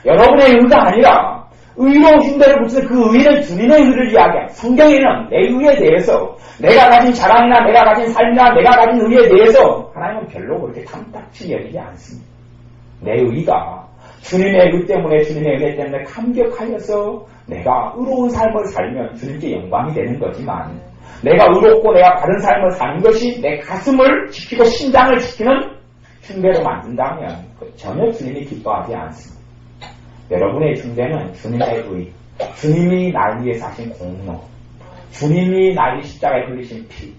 여러분의 의가 아니라 의로 흉배를 붙이는 그 의는 주님의 의를 이야기합니다. 성경에는 내 의에 대해서 내가 가진 자랑이나 내가 가진 삶이나 내가 가진 의에 대해서 하나님은 별로 그렇게 탐탁치 여기지 않습니다. 내 의가 주님의 의 때문에 주님의 은혜 때문에 감격하여서 내가 의로운 삶을 살면 주님께 영광이 되는 거지만 내가 의롭고 내가 바른 삶을 사는 것이 내 가슴을 지키고 심장을 지키는 흉배로 만든다면 전혀 주님이 기뻐하지 않습니다. 여러분의 흉배는 주님의 의, 주님이 날 위해 사신 공로, 주님이 나의 십자가에 흘리신 피,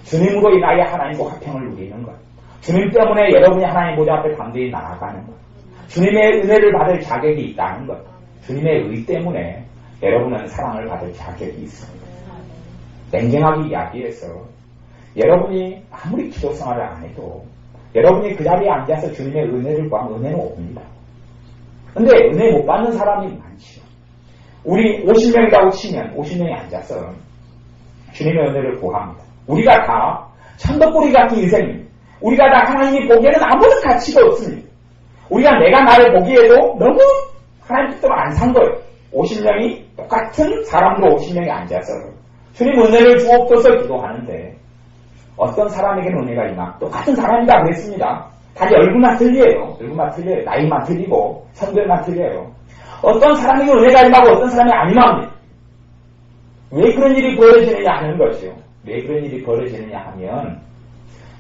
주님으로 인하여 하나님과 화평을 누리는 것, 주님 때문에 여러분이 하나님 보좌 앞에 담대히 나아가는 것, 주님의 은혜를 받을 자격이 있다는 것, 주님의 의 때문에 여러분은 사랑을 받을 자격이 있습니다. 냉정하게 이야기해서 여러분이 아무리 기도 생활을 안 해도 여러분이 그 자리에 앉아서 주님의 은혜를 구하면 은혜는 옵니다. 근데 은혜 못 받는 사람이 많지요. 우리 50명이라고 치면 50명이 앉아서 주님의 은혜를 구합니다. 우리가 다 천덕꾸리 같은 인생입니다. 우리가 다 하나님이 보기에는 아무런 가치가 없습니다. 우리가 내가 나를 보기에도 너무 하나님 뜻대로 안 산 거예요. 50명이 똑같은 사람으로 50명이 앉아서 주님 은혜를 주옵소서 기도하는데 어떤 사람에게는 은혜가 임하고 똑같은 사람이다 그랬습니다. 단지 얼굴만 틀려요. 얼굴만 틀려요. 나이만 틀리고 성별만 틀려요. 어떤 사람에게 은혜가 임하고 어떤 사람이 안 임합니다. 왜 그런 일이 벌어지느냐 하는 것이요. 왜 그런 일이 벌어지느냐 하면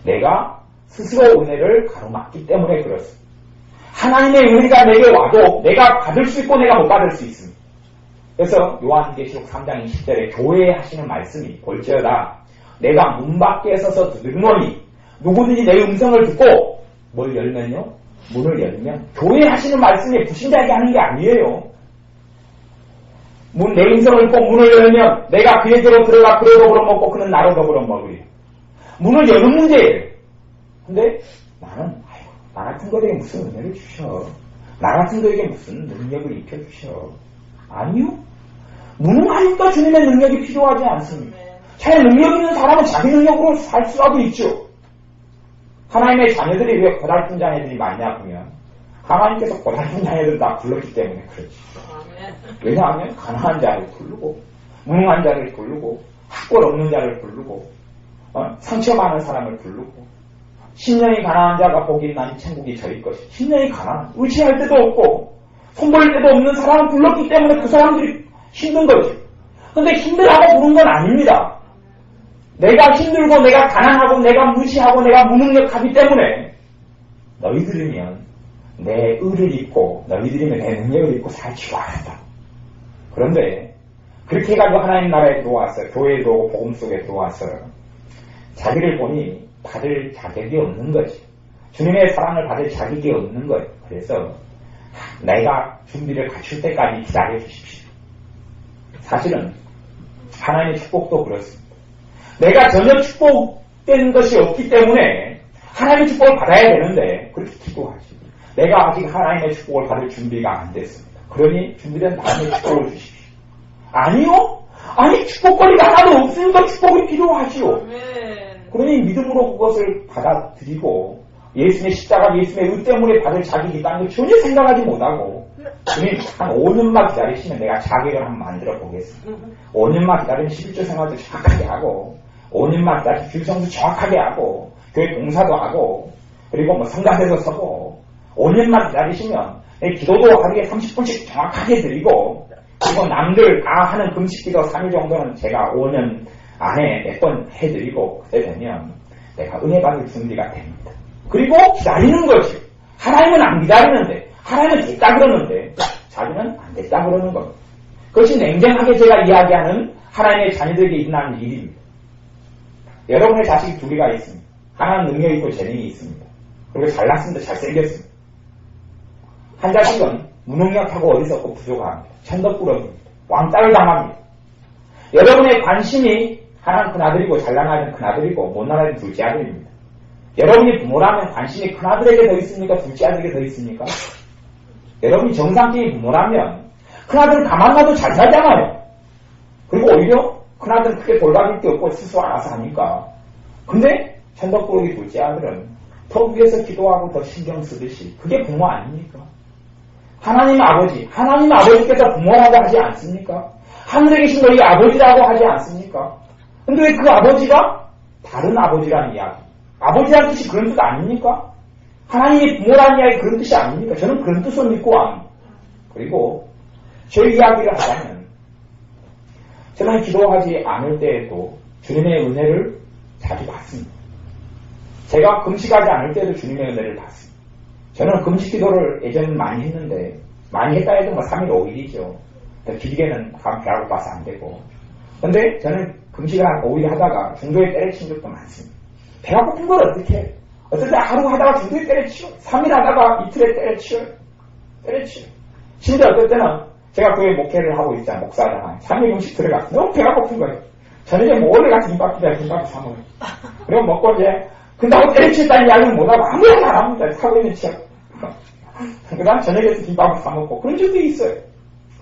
내가 스스로 은혜를 가로막기 때문에 그렇습니다. 하나님의 은혜가 내게 와도 내가 받을 수 있고 내가 못 받을 수 있습니다. 그래서 요한계시록 3장 20절에 교회에 하시는 말씀이 볼지어다 내가 문 밖에 서서 두드리노니 누구든지 내 음성을 듣고 뭘 열면요? 문을 열면 교회에 하시는 말씀이 불신자에게 하는 게 아니에요. 내 음성을 듣고 문을 열면 내가 그에게로 들어가 그로 더불어 먹고 그는 나로 더불어 먹으리. 문을 여는 문제예요. 근데 나는 나 같은 거에게 무슨 은혜를 주셔. 나 같은 거에게 무슨 능력을 입혀주셔. 아니요. 무능하니까 주님의 능력이 필요하지 않습니다. 차라리 능력 있는 사람은 자기 능력으로 살 수라도 있죠. 하나님의 자녀들이 왜 고달픈 자녀들이 많냐 보면 하나님께서 고달픈 자녀들을 다 불렀기 때문에 그렇지. 왜냐하면 가난한 자를 부르고 무능한 자를 부르고 학벌 없는 자를 부르고 상처 많은 사람을 부르고 심령이 가난한 자가 복이 있나니 천국이 저일 것이. 심령이 가난, 의지할 데도 없고 손벌 데도 없는 사람을 불렀기 때문에 그 사람들이 힘든 거지. 근데 힘들하고 부른 건 아닙니다. 내가 힘들고 내가 가난하고 내가 무지하고 내가 무능력하기 때문에 너희들이면 내 의를 입고 너희들이면 내 능력을 입고 살 줄 알았다. 그런데 그렇게 해가지고 하나님 나라에 들어와서 교회에 들어오고 복음 속에 들어와서 자기를 보니 받을 자격이 없는 거지. 주님의 사랑을 받을 자격이 없는 거예요. 그래서 내가 준비를 갖출 때까지 기다려 주십시오. 사실은 하나님의 축복도 그렇습니다. 내가 전혀 축복된 것이 없기 때문에 하나님의 축복을 받아야 되는데 그렇게 기도하지. 내가 아직 하나님의 축복을 받을 준비가 안 됐습니다. 그러니 준비된 다음에 축복을 주십시오. 아니요. 아니 축복거리가 하나도 없으니까 축복이 필요하지요. 네. 그러니 믿음으로 그것을 받아들이고 예수님의 십자가 예수님의 의 때문에 받을 자격이 있다는 걸 전혀 생각하지 못하고 주님 한 5년만 기다리시면 내가 자격을 한번 만들어 보겠습니다. 5년만 기다리면 11조 생활도 정확하게 하고 5년만 기다리면 주일성도 정확하게 하고 교회 봉사도 하고 그리고 뭐 성가대도 서고 5년만 기다리시면 기도도 하루에 30분씩 정확하게 드리고 그리고 남들 다 하는 금식기도 3일 정도는 제가 5년 안에 몇 번 해드리고 그때 되면 내가 은혜 받을 준비가 됩니다. 그리고 기다리는 거지. 하나님은 안 기다리는데 하나님은 됐다 그러는데 자기는 안 됐다 그러는 겁니다. 그것이 냉정하게 제가 이야기하는 하나님의 자녀들에게 일어나는 일입니다. 여러분의 자식이 두 개가 있습니다. 하나는 능력이 있고 재능이 있습니다. 그리고 잘났습니다. 잘생겼습니다. 한 자식은 무능력하고 어리석고 부족합니다. 천덕꾸러기입니다. 왕따를 당합니다. 여러분의 관심이 하나는 큰아들이고 잘난 아이는 큰아들이고 못난 아이는 둘째 아들입니다. 여러분이 부모라면 관심이 큰아들에게 더 있습니까? 둘째 아들에게 더 있습니까? 여러분이 정상적인 부모라면 큰아들은 가만 놔도 잘 살잖아요. 그리고 오히려 큰아들은 크게 돌봐줄 게 없고 스스로 알아서 하니까. 근데 천덕꾸러기 둘째 아들은 더 위에서 기도하고 더 신경 쓰듯이 그게 부모 아닙니까? 하나님 아버지께서 부모라고 하지 않습니까? 하늘에 계신 너희 아버지라고 하지 않습니까? 근데 왜 그 아버지가 다른 아버지라는 이야기? 아버지라는 뜻이 그런 뜻 아닙니까? 하나님이 부모라는 이야기 그런 뜻이 아닙니까? 저는 그런 뜻을 믿고 합니다. 그리고 제 이야기를 하자면 저는 기도하지 않을 때에도 주님의 은혜를 자주 받습니다. 제가 금식하지 않을 때도 주님의 은혜를 받습니다. 저는 금식 기도를 예전에 많이 했는데 많이 했다 해도 뭐 3일 5일이죠. 길게는 배가 고파서 안 되고. 근데 저는 금식을 한 5일 하다가 중도에 때려친 적도 많습니다. 배가 고픈 걸 어떻게 해? 어떨 때 하루 하다가 중도에 때려치워. 3일 하다가 이틀에 때려치워. 심지어 어떨 때는 제가 교회 목회를 하고 있잖아. 목사잖아. 3일 음식 들어가. 너무 배가 고픈 거예요. 저녁에 뭐 원래 같이 김밥 기다려 김밥 사 먹어요. 그리고 먹고 이제 근다고 때려치웠다는 이야기는 못하고 아무 얘기 안 합니다. 사고 있는 취향. 그 다음 저녁에서 김밥을 사 먹고 그런 적도 있어요.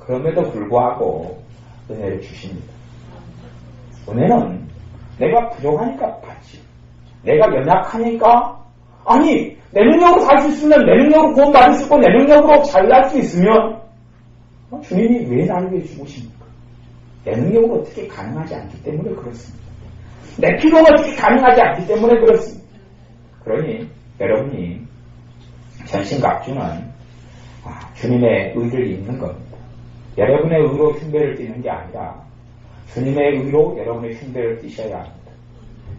그럼에도 불구하고 은혜를 주십니다. 은혜는 내가 부족하니까 받지. 내가 연약하니까 아니 내 능력으로 살 수 있으면 내 능력으로 구원받을 수 있고 내 능력으로 잘 살 수 있으면 주님이 왜 나를 위해 죽으십니까? 내 능력으로 어떻게 가능하지 않기 때문에 그렇습니다. 내 필요가 어떻게 가능하지 않기 때문에 그렇습니다. 그러니 여러분이 전신갑주는 주님의 의를 입는 겁니다. 여러분의 의로 흉배를 띠는 게 아니라 주님의 의로 여러분의 흉배를 띠셔야 합니다.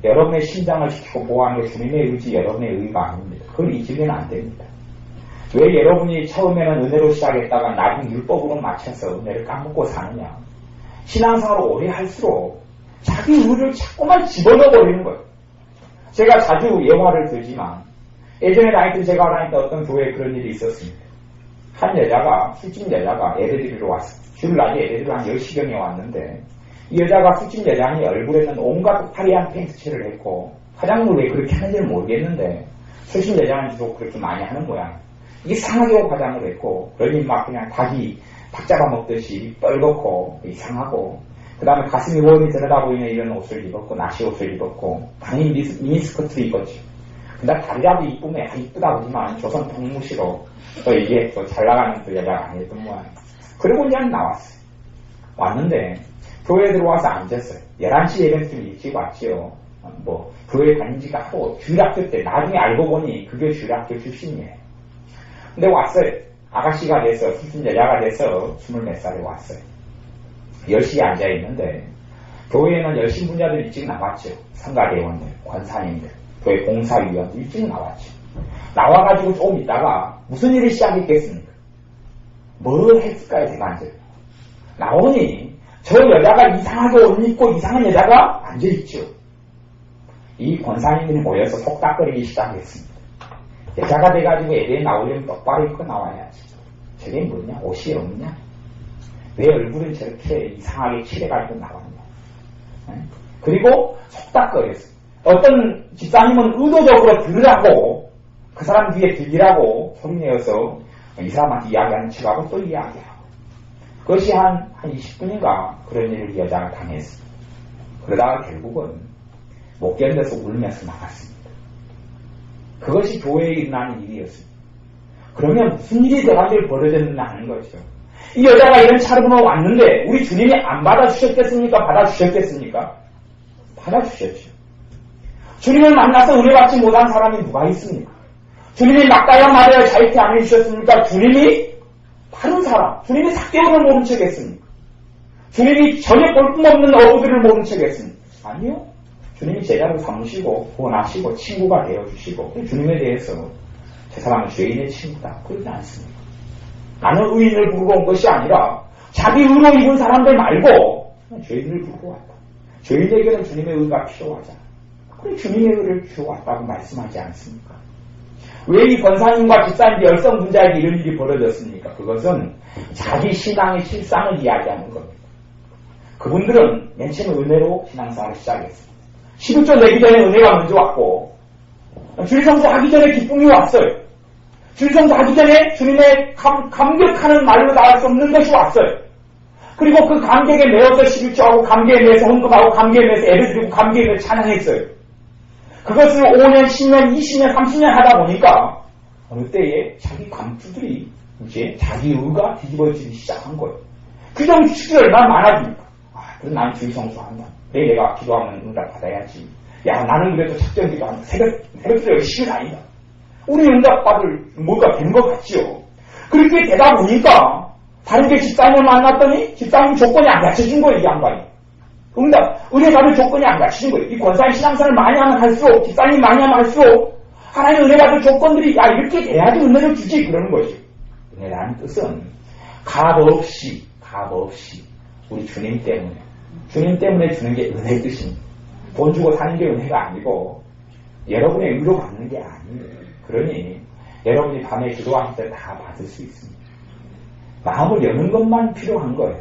여러분의 심장을 지키고 보호하는 게 주님의 의지, 여러분의 의가 아닙니다. 그걸 잊으면 안 됩니다. 왜 여러분이 처음에는 은혜로 시작했다가 나중에 율법으로 맞춰서 은혜를 까먹고 사느냐? 신앙생활을 오래 할수록 자기 의를 자꾸만 집어넣어 버리는 거예요. 제가 자주 예화를 들지만 예전에 다닐 때 제가 다닐 때 어떤 교회에 그런 일이 있었습니다. 한 여자가, 술집 여자가 예배드리러 왔어요. 주일날에 예배드리러 한 10시경에 왔는데 이 여자가 술집 여자니 얼굴에는 온갖 화려한 페인트칠을 했고 화장을 왜 그렇게 하는지는 모르겠는데 술집 여자는 주로 그렇게 많이 하는 모양. 이상하게 화장을 했고 그러니 막 그냥 닭이 닭 잡아먹듯이 뻘겋고 이상하고 그 다음에 가슴이 원이 드러나 보이는 이런 옷을 입었고 나시 옷을 입었고 당연히 미니스커트를 입었죠. 근데 다리라도 이쁘면 이쁘다 보지만 조선 동무시로 또 이게 또 잘 나가는 또 여자가 아니었던 모양. 그리고 이제 나왔어요. 왔는데 교회에 들어와서 앉았어요. 11시 예배는 좀 일찍 왔지요. 뭐 교회 다닌 지가 하도 주일학교 때 나중에 알고 보니 그게 주일학교 출신이에요. 근데 왔어요. 아가씨가 돼서 술집 여자가 돼서 24 살에 왔어요. 10시에 앉아있는데 교회에는 열심 분자들 일찍 나왔죠. 성가대원들, 권사님들, 교회 봉사위원들 일찍 나왔죠. 나와가지고 조금 있다가 무슨 일을 시작했겠습니까? 뭘 했을까요? 제가 앉아요. 나오니 저 여자가 이상하게 옷 입고 이상한 여자가 앉아있죠. 이 권사님들이 모여서 속닥거리기 시작했습니다. 여자가 돼가지고 예배에 나오려면 똑바로 입고 나와야지. 저게 뭐냐? 옷이 없냐? 왜 얼굴은 저렇게 이상하게 칠해가지고 나왔냐? 그리고 속닥거렸어요. 어떤 집사님은 의도적으로 들으라고 그 사람 뒤에 들리라고 소리내어서 이 사람한테 이야기하는 척하고 또 이야기하고 그것이 한 20분인가 그런 일을 이 여자가 당했습니다. 그러다가 결국은 못 견뎌서 울면서 나갔습니다. 그것이 교회에 일어나는 일이었습니다. 그러면 무슨 일이 내가지고 벌어졌느냐 하는 거죠. 이 여자가 이런 차림으로 왔는데 우리 주님이 안 받아주셨겠습니까? 받아주셨겠습니까? 받아주셨죠. 주님을 만나서 은혜 받지 못한 사람이 누가 있습니까? 주님이 막다야 마리아 자유케 안 해주셨습니까? 주님이 다른 사람, 주님이 삭개오를 모른 척 했습니까? 주님이 전혀 볼품없는 어부들을 모른 척 했습니까? 아니요. 주님이 제자로 삼으시고 구원하시고 친구가 되어주시고 주님에 대해서 저 사람은 죄인의 친구다. 그러지 않습니다. 나는 의인을 부르고 온 것이 아니라 자기 의로 입은 사람들 말고 죄인을 부르고 왔다. 죄인에게는 주님의 의가 필요하잖아. 그래 주님의 의를 주고 왔다고 말씀하지 않습니까? 왜 이 권사님과 집사님 열성 분자에게 이런 일이 벌어졌습니까? 그것은 자기 신앙의 실상을 이야기하는 겁니다. 그분들은 맨 처음에 은혜로 신앙생활을 시작했습니다. 11조 내기 전에 은혜가 먼저 왔고 주일성수 하기 전에 기쁨이 왔어요. 주일성수 하기 전에 주님의 감격하는 말로 나올 수 없는 것이 왔어요. 그리고 그 감격에 매어서 11조하고 감격에 매어서 헌금하고 감격에 매어서 예배드리고 감격에 매어서 찬양했어요. 그것을 5년, 10년, 20년, 30년 하다 보니까 어느 때에 자기 감투들이 이제 자기 의가 뒤집어지기 시작한 거예요. 규정 규칙이 얼마나 많아집니까? 그럼 난 주일성수한다. 내가 기도하면 응답 받아야지. 야, 나는 그래도 작전 기도한다. 새벽기도 열심히 다닌다. 우리 응답 받을 뭔가 된 것 같지요. 그렇게 되다 보니까 다른 게 집사님을 만났더니 집사님 조건이 안 갖춰진 거예요, 이 양반이. 응답, 은혜 받을 조건이 안 갖춰진 거예요. 이 권사님 신앙생활을 많이 하면 할수록, 집사님 많이 하면 할수록 하나님 은혜 받을 조건들이 야, 이렇게 돼야지 은혜를 주지 그러는 거지. 은혜라는 뜻은 값 없이 우리 주님 때문에 주는 게 은혜의 뜻입니다. 돈 주고 사는 게 은혜가 아니고 여러분의 의로 받는 게 아니에요. 그러니 여러분이 밤에 기도하실 때 다 받을 수 있습니다. 마음을 여는 것만 필요한 거예요.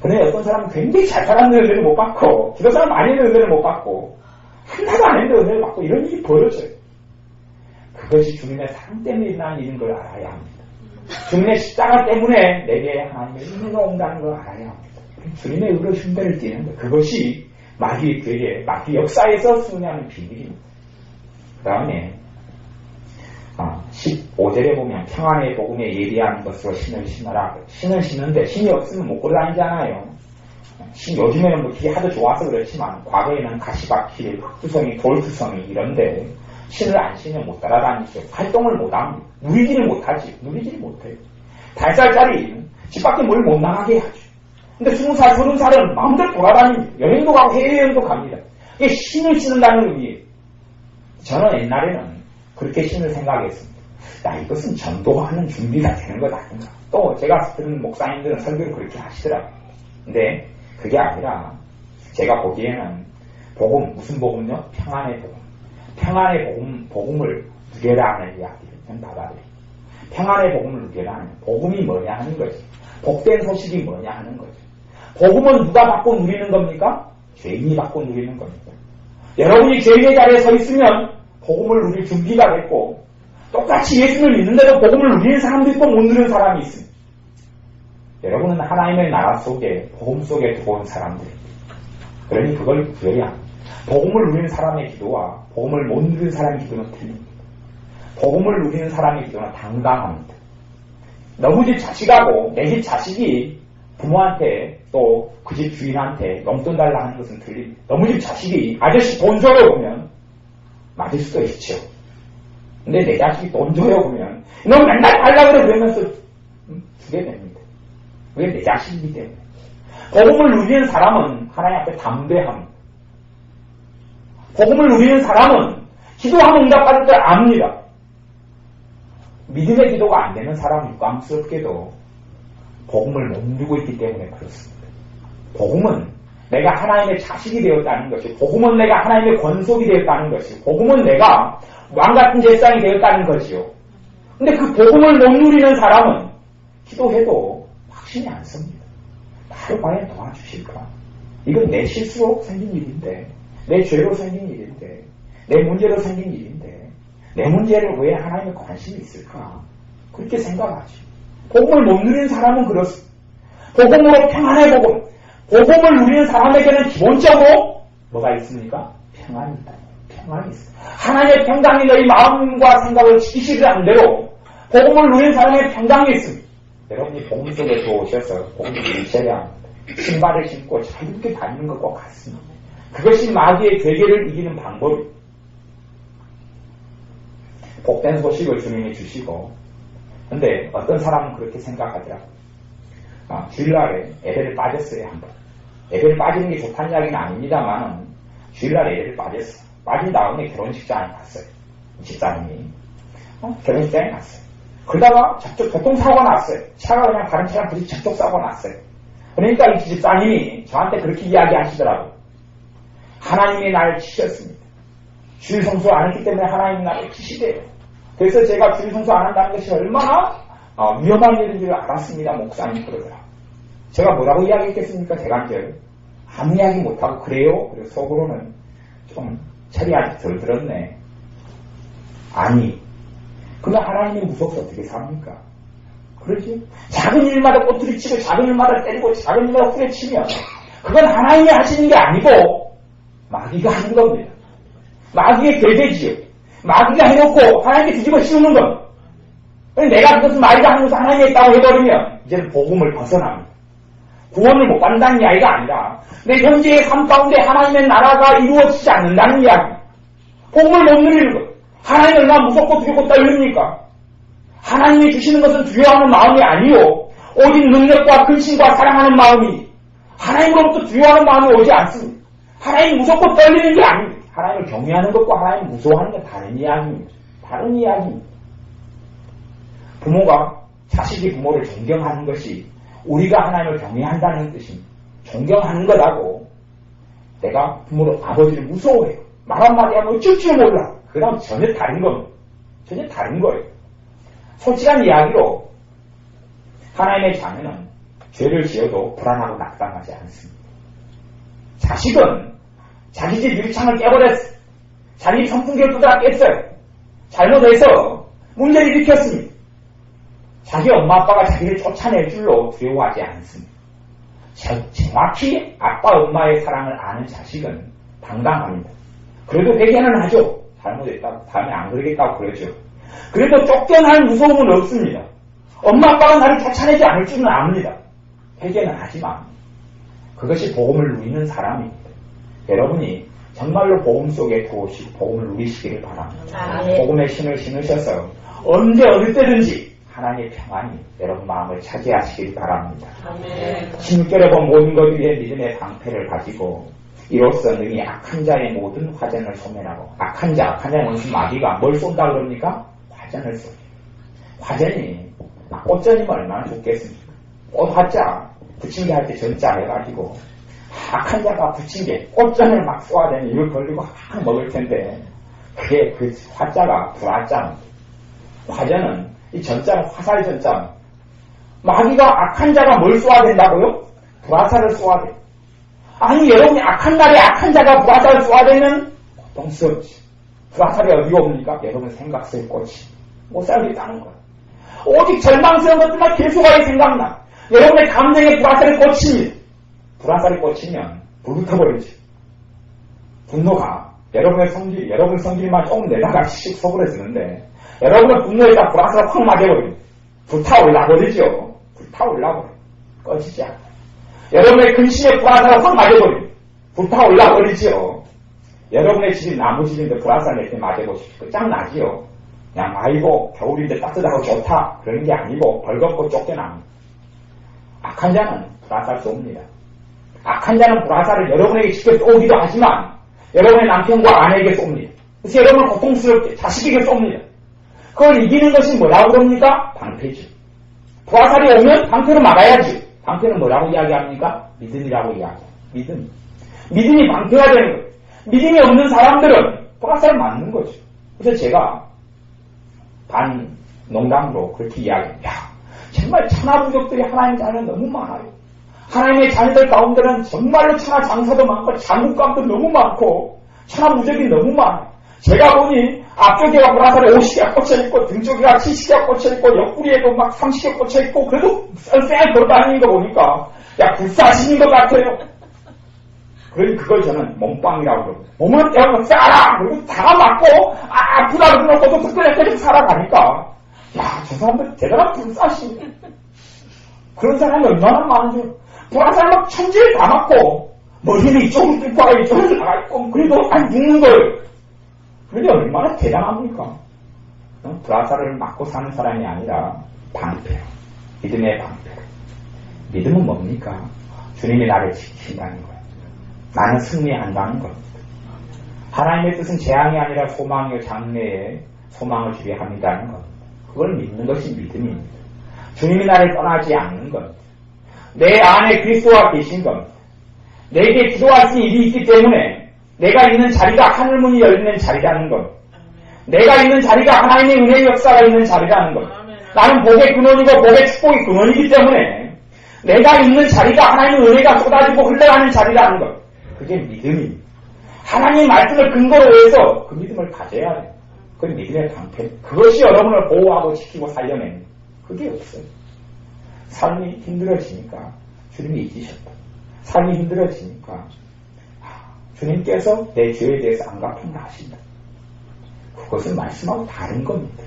그런데 어떤 사람은 굉장히 잘 살았는데 은혜를 못 받고 기도 사람 많이 했는데 은혜를 못 받고 하나도 안 했는데 은혜를 받고 이런 일이 벌어져요. 그것이 주님의 사랑 때문에 일어나는 일인 걸 알아야 합니다. 주님의 십자가 때문에 내게 하나님의 은혜가 온다는 걸 알아야 합니다. 주님의 의로 흉배를 띠는 것. 그것이 마귀의 괴계, 마귀 역사에서 승리하는 비밀입니다. 그 다음에 15절에 보면 평안의 복음에 예리한 것으로 신을 신어라. 신을 신는데 신이 없으면 못 걸어다니잖아요. 요즘에는 뭐 길이 하도 좋아서 그렇지만 과거에는 가시밭길, 흙투성이, 돌투성이 이런데 신을 안 신으면 못 따라다니죠. 활동을 못합니다. 누리지를 못해요. 5살짜리 집 밖에 뭘 못 나가게 하죠. 근데 20살, 30살은 마음대로 돌아다닙니다. 여행도 가고 해외여행도 갑니다. 이게 신을 신는다는 의미예요. 저는 옛날에는 그렇게 신을 생각했습니다. 야, 이것은 전도하는 준비가 되는 것 아닌가. 또 제가 들은 목사님들은 설교를 그렇게 하시더라고요. 근데 그게 아니라 제가 보기에는 복음, 무슨 복음요? 평안의 복음. 평안의 복음을 누려라 하는 이야기를 저는 받아들여요. 평안의 복음을 누려라 하는 복음이 뭐냐 하는 거지. 복된 소식이 뭐냐 하는 거죠. 복음은 누가 받고 누리는 겁니까? 죄인이 받고 누리는 겁니다. 여러분이 죄인의 자리에 서 있으면 복음을 누릴 준비가 됐고 똑같이 예수를 믿는데도 복음을 누리는 사람도 있고 못 누리는 사람이 있습니다. 여러분은 하나님의 나라 속에 복음 속에 들어온 사람들입니다. 그러니 그걸 구해야 합니다. 복음을 누리는 사람의 기도와 복음을 못 누리는 사람의 기도는 틀립니다. 복음을 누리는 사람의 기도는 당당합니다. 너무 집 자식하고 내 집 자식이 부모한테 또 그 집 주인한테 용돈 달라 하는 것은 틀립니다. 너무 집 자식이 아저씨 돈 줘요 보면 맞을 수도 있죠. 근데 내 자식이 돈 줘요 보면 너 맨날 달라 그래 그러면서 주게 됩니다. 그게 내 자식이기 때문에. 복음을 누리는 사람은 하나님 앞에 담대합니다. 복음을 누리는 사람은 기도하면 응답받을 걸 압니다. 믿음의 기도가 안 되는 사람은 유감스럽게도 복음을 못 누리고 있기 때문에 그렇습니다. 복음은 내가 하나님의 자식이 되었다는 것이, 복음은 내가 하나님의 권속이 되었다는 것이, 복음은 내가 왕같은 제사장이 되었다는 것이요. 근데 그 복음을 못 누리는 사람은 기도해도 확신이 안 섭니다. 나를 과연 도와주실까? 이건 내 실수로 생긴 일인데, 내 죄로 생긴 일인데, 내 문제로 생긴 일인데, 내 문제를 왜 하나님의 관심이 있을까? 그렇게 생각하지. 복음을 못 누리는 사람은 그렇습니다. 복음으로 평안의 복음. 복음을 누리는 사람에게는 기본적으로 뭐가 있습니까? 평안이 있다. 평안이 있어. 하나님의 평강이 너희 마음과 생각을 지키시는 대로 복음을 누리는 사람의 평강이 있습니다. 여러분이 복음 속에 들어오셔서 복음을 누리셔야 합니다. 신발을 신고 자유롭게 다니는 것과 같습니다. 그것이 마귀의 괴계를 이기는 방법입니다. 복된 소식을 주님이 주시고, 근데 어떤 사람은 그렇게 생각하더라고요. 주일날에 예배를 빠졌어요, 한번. 예배를 빠지는 게 좋다는 이야기는 아닙니다만, 주일날에 예배를 빠졌어요. 빠진 다음에 결혼식장에 갔어요. 집사님이. 결혼식장에 갔어요. 그러다가 교통사고가 났어요. 차가 그냥 다른 차랑 부딪혀 접촉사고가 났어요. 그러니까 이 집사님이 저한테 그렇게 이야기하시더라고요. 하나님이 나를 치셨습니다. 주일 성수 안 했기 때문에 하나님이 나를 치시대요. 그래서 제가 주일 성수 안 한다는 것이 얼마나 위험한 일인 줄 알았습니다. 목사님 그러더라. 제가 뭐라고 이야기했겠습니까? 제가 이제 아무 이야기 못하고 그래요? 그래서 속으로는 좀 철이 아직 덜 들었네. 아니, 그러면 하나님이 무섭게 어떻게 삽니까? 그러지? 작은 일마다 꼬투리 치고 작은 일마다 때리고 작은 일마다 후려치면 그건 하나님이 하시는 게 아니고 마귀가 하는 겁니다. 마귀의 괴계지요. 마귀가 해놓고 하나님께 뒤집어 씌우는 겁니다. 내가 그것을 마귀가 하는 것을 하나님이 했다고 해버리면 이제는 복음을 벗어납니다. 구원을 못 받는다는 이야기가 아니라 내 현재의 삶 가운데 하나님의 나라가 이루어지지 않는다는 이야기. 복음을 못 누리는 것. 하나님이 얼마나 무섭고 두렵고 떨립니까? 하나님이 주시는 것은 두려워하는 마음이 아니요. 오직 능력과 근심과 사랑하는 마음이 하나님으로부터 두려워하는 마음이 오지 않습니다. 하나님이 무섭고 떨리는 게 아닙니다. 하나님을 경외하는 것과 하나님을 무서워하는 게 다른 이야기입니다. 다른 이야기입니다. 부모가 자식이 부모를 존경하는 것이 우리가 하나님을 경외한다는 뜻입니다. 존경하는 거라고 내가 부모를 아버지를 무서워해요. 말 한마디 하면 어쩔 줄 몰라. 그다음 전혀 다른 겁니다. 전혀 다른 거예요. 솔직한 이야기로 하나님의 자녀는 죄를 지어도 불안하고 낙담하지 않습니다. 자식은 자기 집 유리창을 깨버렸어요. 자기 선풍기를 두드려 깼어요. 잘못해서 문제를 일으켰습니다. 자기 엄마 아빠가 자기를 쫓아낼 줄로 두려워하지 않습니다. 정확히 아빠 엄마의 사랑을 아는 자식은 당당합니다. 그래도 회개는 하죠. 잘못했다고 다음에 안 그러겠다고 그러죠. 그래도 쫓겨날 무서움은 없습니다. 엄마 아빠가 나를 쫓아내지 않을 줄은 압니다. 회개는 하지만 그것이 복음을 누리는 사람입니다. 여러분이 정말로 복음 속에 들어오시고 복음을 누리시기를 바랍니다. 복음의 신을 신으셔서 언제 어느 때든지 하나님의 평안이 여러분 마음을 차지하시길 바랍니다. 16절에 본 모든 것 위에 믿음의 방패를 가지고 이로써 능히 악한 자의 모든 화전을 소멸하고 악한 자는 무슨 마귀가 뭘 쏜다 그럽니까? 화전을 쏘죠. 화전이 꽃전이면 얼마나 좋겠습니까? 꽃화자 부침개 할 때 전자 해가지고 악한 자가 부침개 꽃전을 막 쏘아대니 이걸 걸리고 막 먹을 텐데 그게 그 화자가 불화자입니다. 화전은 이 전자는 화살 전자. 마귀가 악한 자가 뭘 쏘아댄다고요? 불화살을 쏘아대. 아니 여러분이 악한 날에 악한 자가 불화살을 쏘아대면 고통스럽지. 불화살이 어디가 옵니까? 여러분 생각 속의 꽃이 못 살겠다는 거야. 오직 절망스러운 것들만 계속하게 생각나. 여러분의 감정에 불화살이 꽂힙니다. 불화살이 꽂히면 불붙어버리지. 분노가 여러분 성질만 조금 내다가 씩 서버려지는데 여러분의 분노에 딱 불화살을 확 맞아버립니다. 불타올라버리죠. 불타올라버려. 꺼지지 않아. 여러분의 근심에 불화살을 확 맞아버립니다. 불타올라버리죠. 여러분의 집이 나무집인데 불화살 이렇게 맞아보십시오. 끝장나지요. 그냥 아이고 겨울인데 따뜻하고 좋다 그러는 게 아니고 벌겁고 쫓겨납니다. 악한 자는 불화살 쏩니다. 악한 자는 불화살을 여러분에게 직접 쏘기도 하지만 여러분의 남편과 아내에게 쏩니다. 그래서 여러분을 고통스럽게 자식에게 쏩니다. 그걸 이기는 것이 뭐라고 그럽니까? 방패죠. 불화살이 오면 방패로 막아야지. 방패는 뭐라고 이야기합니까? 믿음이라고 이야기합니다. 믿음이 방패가 되는 거예요. 믿음이 없는 사람들은 불화살을 맞는 거죠. 그래서 제가 농담으로 그렇게 이야기합니다. 정말 천하부족들이 하나님 자녀는 너무 많아요. 하나님의 자녀들 가운데는 정말로 천하장사도 많고 장국감도 너무 많고 천하무적이 너무 많아요. 제가 보니 앞쪽에가 보라살에 50개가 꽂혀있고 등쪽에가 70개가 꽂혀있고 옆구리에도 막 30개 꽂혀있고 그래도 쌩쌩 걸어다니는 거 보니까 야 불사신인 것 같아요. 그러니 그걸 저는 몸빵이라고 그러고 몸을 떼어서 싸라! 그리고 다 맞고 아프다 그러고도 계속 살아가니까 야 저 사람들 대단한 불사신. 그런 사람이 얼마나 많은지 보라살 막 천지를 다 맞고 머리는 이쪽으로 뚫고 이쪽으로 나가있고 그래도 안 죽는 거예요. 그게 얼마나 대단합니까? 불화살을 맞고 사는 사람이 아니라 방패, 믿음의 방패. 믿음은 뭡니까? 주님이 나를 지킨다는 거예요. 나는 승리한다는 겁니다. 하나님의 뜻은 재앙이 아니라 소망이요 장래에 소망을 주게 합니다는 겁니다. 그걸 믿는 것이 믿음입니다. 주님이 나를 떠나지 않는 겁니다. 내 안에 그리스도가 계신 겁니다. 내게 기도할 수 일이 있기 때문에 내가 있는 자리가 하늘문이 열리는 자리라는 것. 내가 있는 자리가 하나님의 은혜의 역사가 있는 자리라는 것. 나는 복의 근원이고 복의 축복의 근원이기 때문에 내가 있는 자리가 하나님의 은혜가 쏟아지고 흘러가는 자리라는 것. 그게 믿음입니다. 하나님의 말씀을 근거로 해서 그 믿음을 가져야 돼요. 그 믿음의 방패. 그것이 여러분을 보호하고 지키고 살려냅니다. 그게 없어요. 삶이 힘들어지니까 주님이 잊으셨다. 삶이 힘들어지니까 주님께서 내 죄에 대해서 안 갚은다 하신다. 그것은 말씀하고 다른 겁니다.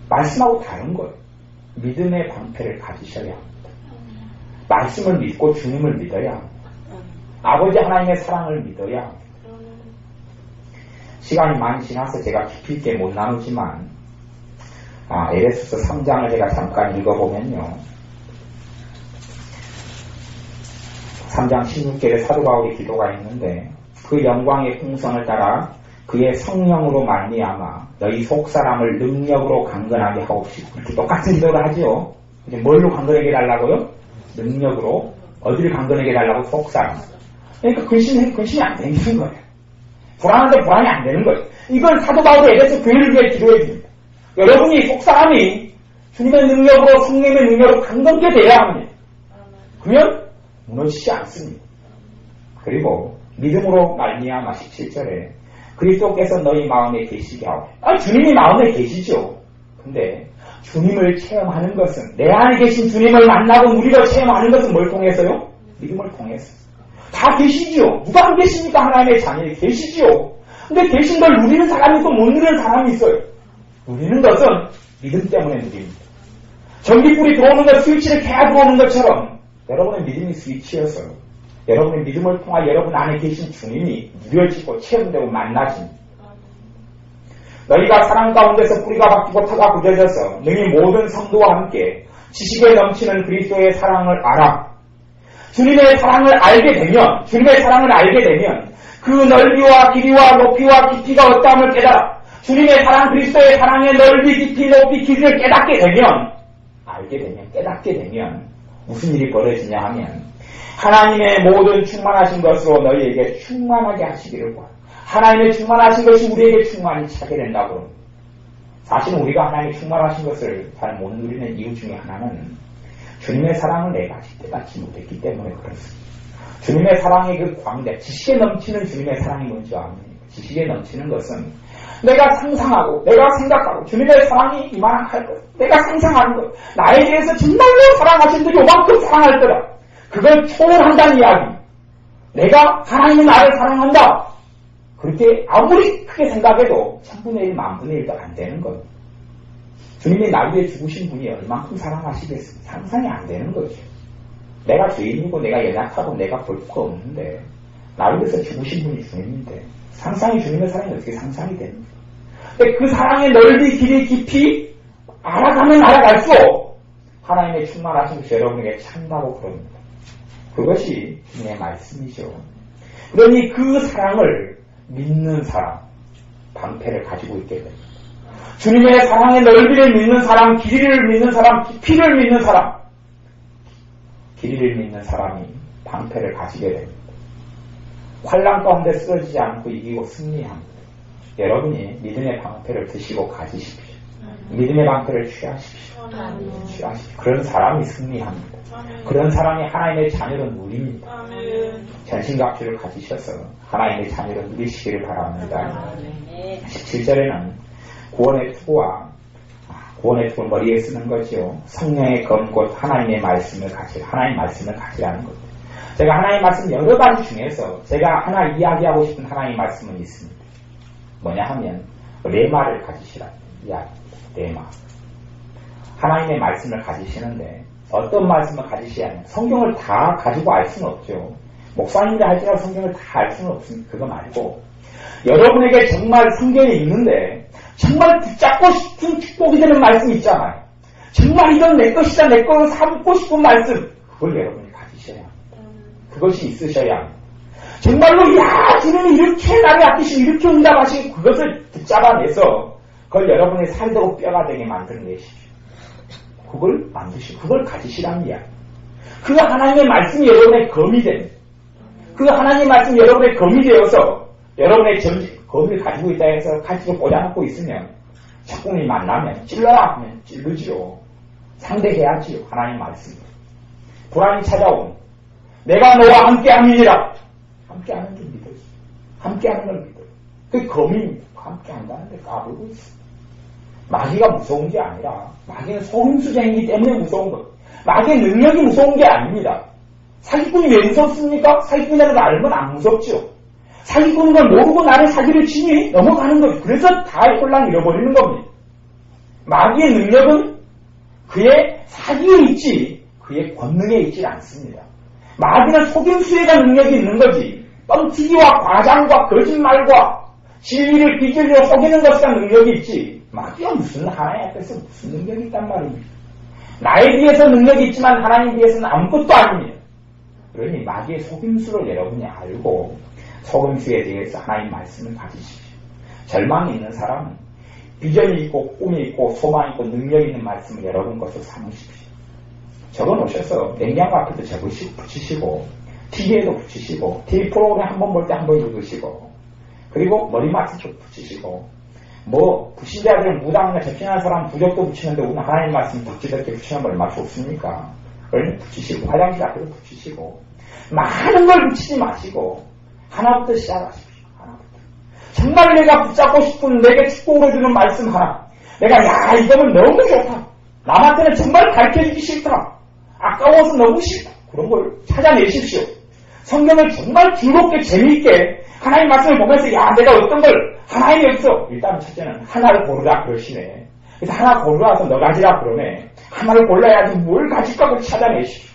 말씀하고 다른 거예요. 믿음의 방패를 가지셔야 합니다. 말씀을 믿고 주님을 믿어야 합니다. 아버지 하나님의 사랑을 믿어야 합니다. 시간이 많이 지나서 제가 깊이 있게 못 나누지만 에베소서 3장을 제가 잠깐 읽어보면요. 3장 16절에 사도 바울의 기도가 있는데 그 영광의 풍성을 따라 그의 성령으로 말미암아 너희 속사람을 능력으로 강건하게 하옵시고 이렇게 똑같은 기도를 하죠. 이제 뭘로 강건하게 해달라고요? 능력으로. 어디를 강건하게 해달라고? 속사람. 그러니까 근심이 안 되는 거예요. 불안한데 불안이 안 되는 거예요. 이건 사도 바울이 에베소 교회를 위해 기도해 줍니다. 여러분이 속사람이 주님의 능력으로 성령의 능력으로 강건하게 돼야 합니다. 그러면 무너지지 않습니다. 그리고 믿음으로 말미암아 17절에 그리스도께서 너희 마음에 계시게 하오. 주님이 마음에 계시죠. 근데 주님을 체험하는 것은 내 안에 계신 주님을 만나고 누리고 체험하는 것은 뭘 통해서요? 믿음을 통해서. 다 계시지요. 누가 안 계십니까? 하나님의 자녀에 계시지요. 근데 계신 걸 누리는 사람이 있고 못 누리는 사람이 있어요. 누리는 것은 믿음 때문에 누립니다. 전기불이 들어오는 것 스위치를 켜야 들어오는 것처럼 여러분의 믿음이 스위치였어요. 여러분의 믿음을 통해 여러분 안에 계신 주님이 누려지고 체험되고 만나집니다. 너희가 사랑 가운데서 뿌리가 바뀌고 터가 굳어져서 너희 모든 성도와 함께 지식에 넘치는 그리스도의 사랑을 알아. 주님의 사랑을 알게 되면 그 넓이와 길이와 높이와 깊이가 어떠함을 깨달아. 주님의 사랑, 그리스도의 사랑의 넓이, 깊이, 높이, 길이를 깨닫게 되면 무슨 일이 벌어지냐 하면 하나님의 모든 충만하신 것으로 너희에게 충만하게 하시기를 구하라. 하나님의 충만하신 것이 우리에게 충만히 차게 된다고 합니다. 사실은 우리가 하나님의 충만하신 것을 잘 못 누리는 이유 중에 하나는 주님의 사랑을 내가 아직 깨닫지 못했기 때문에 그렇습니다. 주님의 사랑의 그 광대, 지식에 넘치는 주님의 사랑이 뭔지 압니까? 지식에 넘치는 것은 내가 상상하고 내가 생각하고 주님의 사랑이 이만한 할 것, 내가 상상하는 것, 나에 대해서 정말로 사랑하신 분이 요만큼 사랑할 거다. 그걸 초월한다는 이야기. 내가 하나님은 나를 사랑한다. 그렇게 아무리 크게 생각해도 1000분의 1, 10,000분의 1도 안 되는 겁니다. 주님이 나 위해 죽으신 분이 얼만큼 사랑하시겠습니까? 상상이 안 되는 거죠. 내가 죄인이고 내가 연약하고 내가 볼 수가 없는데 나 위해서 죽으신 분이 주님인데 상상이 주님의 사랑이 어떻게 상상이 됩니까? 근데 그 사랑의 넓이, 길이, 깊이 알아가면 알아갈수록 하나님의 충만하신 것이 여러분에게 찬다고 그럽니다. 그것이 주님의 말씀이죠. 그러니 그 사랑을 믿는 사람, 방패를 가지고 있게 됩니다. 주님의 사랑의 넓이를 믿는 사람, 길이를 믿는 사람, 깊이를 믿는 사람, 길이를 믿는 사람이 방패를 가지게 됩니다. 환난 가운데 쓰러지지 않고 이기고 승리합니다. 여러분이 믿음의 방패를 드시고 가지십시오. 믿음의 방패를 취하십시오. 취하십시오. 그런 사람이 승리합니다. 그런 사람이 하나님의 자녀로 누립니다. 전신갑주를 가지셔서 하나님의 자녀로 누리시기를 바랍니다. 17절에는 구원의 투구와 구원의 투구를 머리에 쓰는 거지요. 성령의 검 곧 하나님의 말씀을 하나님의 말씀을 가지라는 것. 제가 하나님의 말씀 여러 가지 중에서 제가 하나 이야기하고 싶은 하나님의 말씀은 있습니다. 뭐냐 하면 레마를 가지시라. 레마. 하나님의 말씀을 가지시는데 어떤 말씀을 가지셔야 하냐. 성경을 다 가지고 알 수는 없죠. 목사님들 할지라도 성경을 다 알 수는 없습니다. 그거 말고 여러분에게 정말 성경에 있는데 정말 붙잡고 싶은 축복이 되는 말씀이 있잖아요. 정말 이건 내 것이다, 내 걸로 삼고 싶은 말씀, 그걸 여러분이 가지셔야 합니다. 그것이 있으셔야 합니다. 정말로 주님이 이렇게 나를 아끼시고 이렇게 응답하시고 그것을 붙잡아내서 그걸 여러분의 살되고 뼈가 되게 만들어내십시오. 그걸 만드시고 그걸 가지시라는 이야기. 그 하나님의 말씀이 여러분의 검이 됩니다. 그 하나님의 말씀이 여러분의 검이 되어서 여러분의 검을 가지고 있다 해서 가지고 꽂아놓고 있으면 적군이 만나면 찔러라 하면 찔르지요. 상대해야지요. 하나님 말씀. 불안이 찾아오면 내가 너와 함께함이니라. 함께하는 줄 믿어요. 함께하는 걸 믿어요. 그 검이 함께한다는데 까불고 있어. 마귀가 무서운 게 아니라 마귀는 속임수쟁이기 때문에 무서운 것. 마귀의 능력이 무서운 게 아닙니다. 사기꾼이 왜 무섭습니까? 사기꾼이라는 걸 알면 안 무섭죠. 사기꾼인 걸 모르고 나를 사기를 치니 넘어가는 거죠. 그래서 다 홀랑 잃어버리는 겁니다. 마귀의 능력은 그의 사기에 있지 그의 권능에 있지 않습니다. 마귀는 속임수에가 능력이 있는 거지 뻥튀기와 과장과 거짓말과 진리를 빚으려 속이는 것이란 능력이 있지 마귀가 무슨 하나님 앞에서 무슨 능력이 있단 말입니다. 나에 비해서 능력이 있지만 하나님 비해서는 아무것도 아닙니다. 그러니 마귀의 속임수를 여러분이 알고 속임수에 대해서 하나님 말씀을 가지십시오. 절망이 있는 사람은 비전이 있고 꿈이 있고 소망이 있고 능력이 있는 말씀을 여러분 것으로 삼으십시오. 적어놓으셔서 냉장고 앞에도 붙이시고 TV에도 붙이시고 TV 프로그램 한 번 볼 때 한 번 읽으시고 그리고 머리맡에도 붙이시고 불신자들은 무당이나 접신하는 사람 부적도 붙이는데 오늘 하나님 말씀 덕지덕지 붙이는 걸 얼마 좋습니까? 그걸 붙이시고 화장실 앞에도 붙이시고 많은 걸 붙이지 마시고 하나부터 시작하십시오. 하나부터. 정말 내가 붙잡고 싶은 내게 축복으로 주는 말씀 하나. 내가 이거는 너무 좋다. 남한테는 정말 가르쳐주기 싫다. 아까워서 너무 싫다. 그런 걸 찾아내십시오. 성경을 정말 즐겁게 재미있게 하나님 말씀을 보면서 내가 어떤 걸 하나님이 없어. 일단 첫째는 하나를 고르라 그러시네. 그래서 하나 고르라서 너 가지라 그러네. 하나를 골라야지 뭘 가질까 그걸 찾아내십시오.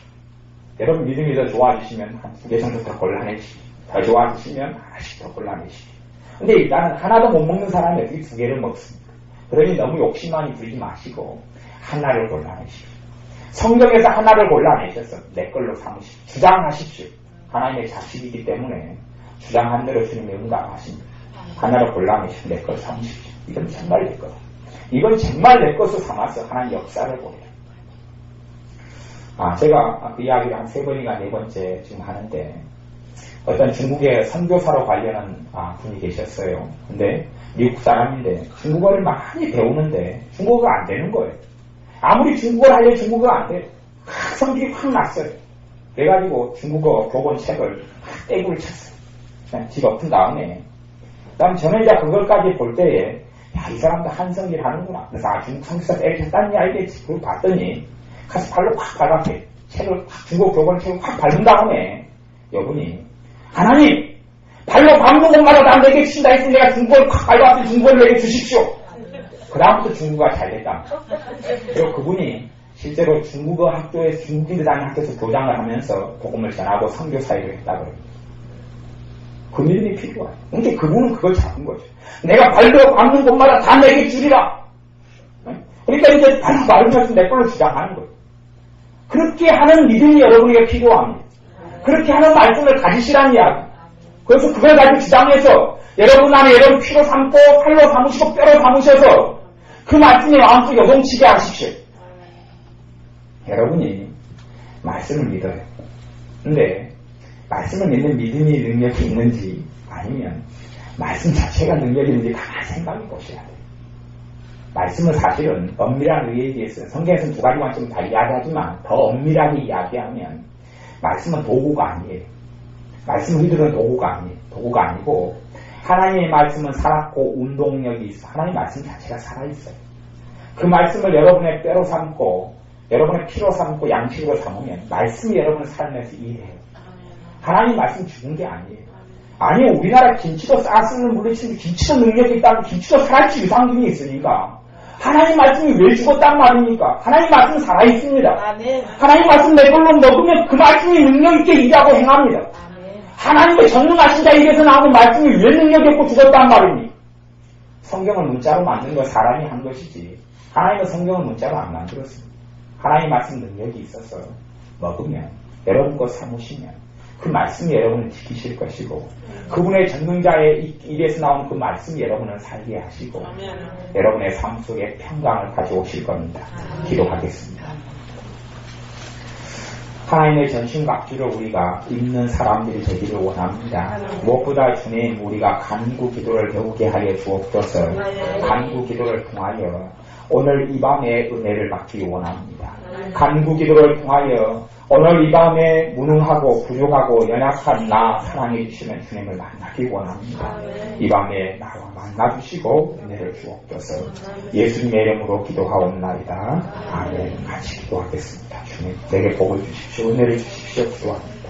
여러분 믿음이 더 좋아지시면 한 2개 정도 더 골라내십시오. 더 좋아지시면 하나씩 더 골라내십시오. 근데 일단은 하나도 못 먹는 사람이 어떻게 2개를 먹습니까? 그러니 너무 욕심 많이 부리지 마시고 하나를 골라내십시오. 성경에서 하나를 골라내셔서 내 걸로 삼으십시오. 주장하십시오. 하나님의 자식이기 때문에 주장한 대로 주님이 응답하십니다. 하나를 골라내시고 내 걸 삼으십시오. 이건 정말 내 거다. 이건 정말 내 것으로 삼아서 하나님 역사를 보여요. 제가 그 이야기를 한 3번이나 4번째 지금 하는데 어떤 중국의 선교사로 관련한 분이 계셨어요. 근데 미국 사람인데 중국어를 많이 배우는데 중국어가 안 되는 거예요. 아무리 중국어를 하려면 중국어가 안 돼요. 성질이 확 났어요. 그래가지고 중국어 교본 책을 떼구를 쳤어요. 그냥 집 엎은 다음에 그다음 저는 이제 그걸까지 볼 때에 이 사람도 한성질 하는구나. 그래서 중국 선교사 때리셨다니 알겠지. 그걸 봤더니 가서 발로 확 밟았어요. 책을 중국 교본 책을 확 밟은 다음에 여분이 하나님 발로 밟는 것마다 나 내게 주신다 했으니 내가 중국어를 확 밟았으니 중국어를 내게 주십시오. 그 다음부터 중국어가 잘 됐다. 그리고 그분이 실제로 중국어 학교에서 중국인들 다니는 학교에서 교장을 하면서 복음을 전하고 선교사역을 했다고 해요. 그 믿음이 필요해요. 근데 그분은 그걸 잡은 거죠. 내가 발로 밟는 곳마다 다 내게 주리라. 그러니까 이제 발로 밟으면서 내 걸로 주장하는 거예요. 그렇게 하는 믿음이 여러분에게 필요합니다. 그렇게 하는 말씀을 가지시라는 이야기. 그래서 그걸 가지고 주장해서 여러분 안에 여러분 피로 삼고 팔로 삼으시고 뼈로 삼으셔서 그 말씀이 마음속에 요동치게 하십시오. 여러분이 말씀을 믿어요. 근데 말씀을 믿는 믿음이 능력이 있는지 아니면 말씀 자체가 능력이 있는지 가만히 생각해 보셔야 돼요. 말씀은 사실은 엄밀한 의의에 비해서 성경에서는 두 가지 관점 다 이야기하지만 더 엄밀하게 이야기하면 말씀은 도구가 아니에요. 말씀 휘두르는 도구가 아니에요. 도구가 아니고 하나님의 말씀은 살았고 운동력이 있어. 하나님의 말씀 자체가 살아있어요. 그 말씀을 여러분의 뼈로 삼고 여러분의 피로 삼고 양식으로 삼으면 말씀이 여러분의 삶에서 일해요. 하나님 말씀 죽은 게 아니에요. 아니요, 우리나라 김치도 쌀쓰는 물리치는 김치도 능력이 있다면 김치도 살아있지 유산균이 있으니까 하나님 말씀이 왜 죽었단 말입니까? 하나님 말씀은 살아있습니다. 하나님 말씀 내 걸로 먹으면 그 말씀이 능력있게 일하고 행합니다. 하나님의 전능하신 자 입에서 나오는 말씀이 왜 능력있고 죽었단 말입니까? 성경을 문자로 만든 건 사람이 한 것이지 하나님은 성경을 문자로 안 만들었습니다. 하나님 말씀 능력이 있어서 먹으면 여러분 것 삼으시면 그 말씀이 여러분을 지키실 것이고 그분의 전능자의 입에서 나온 그 말씀이 여러분을 살게 하시고 여러분의 삶 속에 평강을 가져오실 겁니다. 기도하겠습니다. 하나님의 전신각주를 우리가 입는 사람들이 되기를 원합니다. 무엇보다 주님 우리가 간구 기도를 배우게 하여 주옵소서. 간구 기도를 통하여 오늘 이 밤에 은혜를 받기 원합니다. 간구 기도를 통하여 오늘 이 밤에 무능하고 부족하고 연약한 나 사랑해 주시는 주님을 만나기 원합니다. 이 밤에 나와 만나주시고 은혜를 주옵소서. 예수님의 이름으로 기도하옵나이다. 아멘. 같이 기도하겠습니다. 주님 내게 복을 주십시오. 은혜를 주십시오. 기도합니다.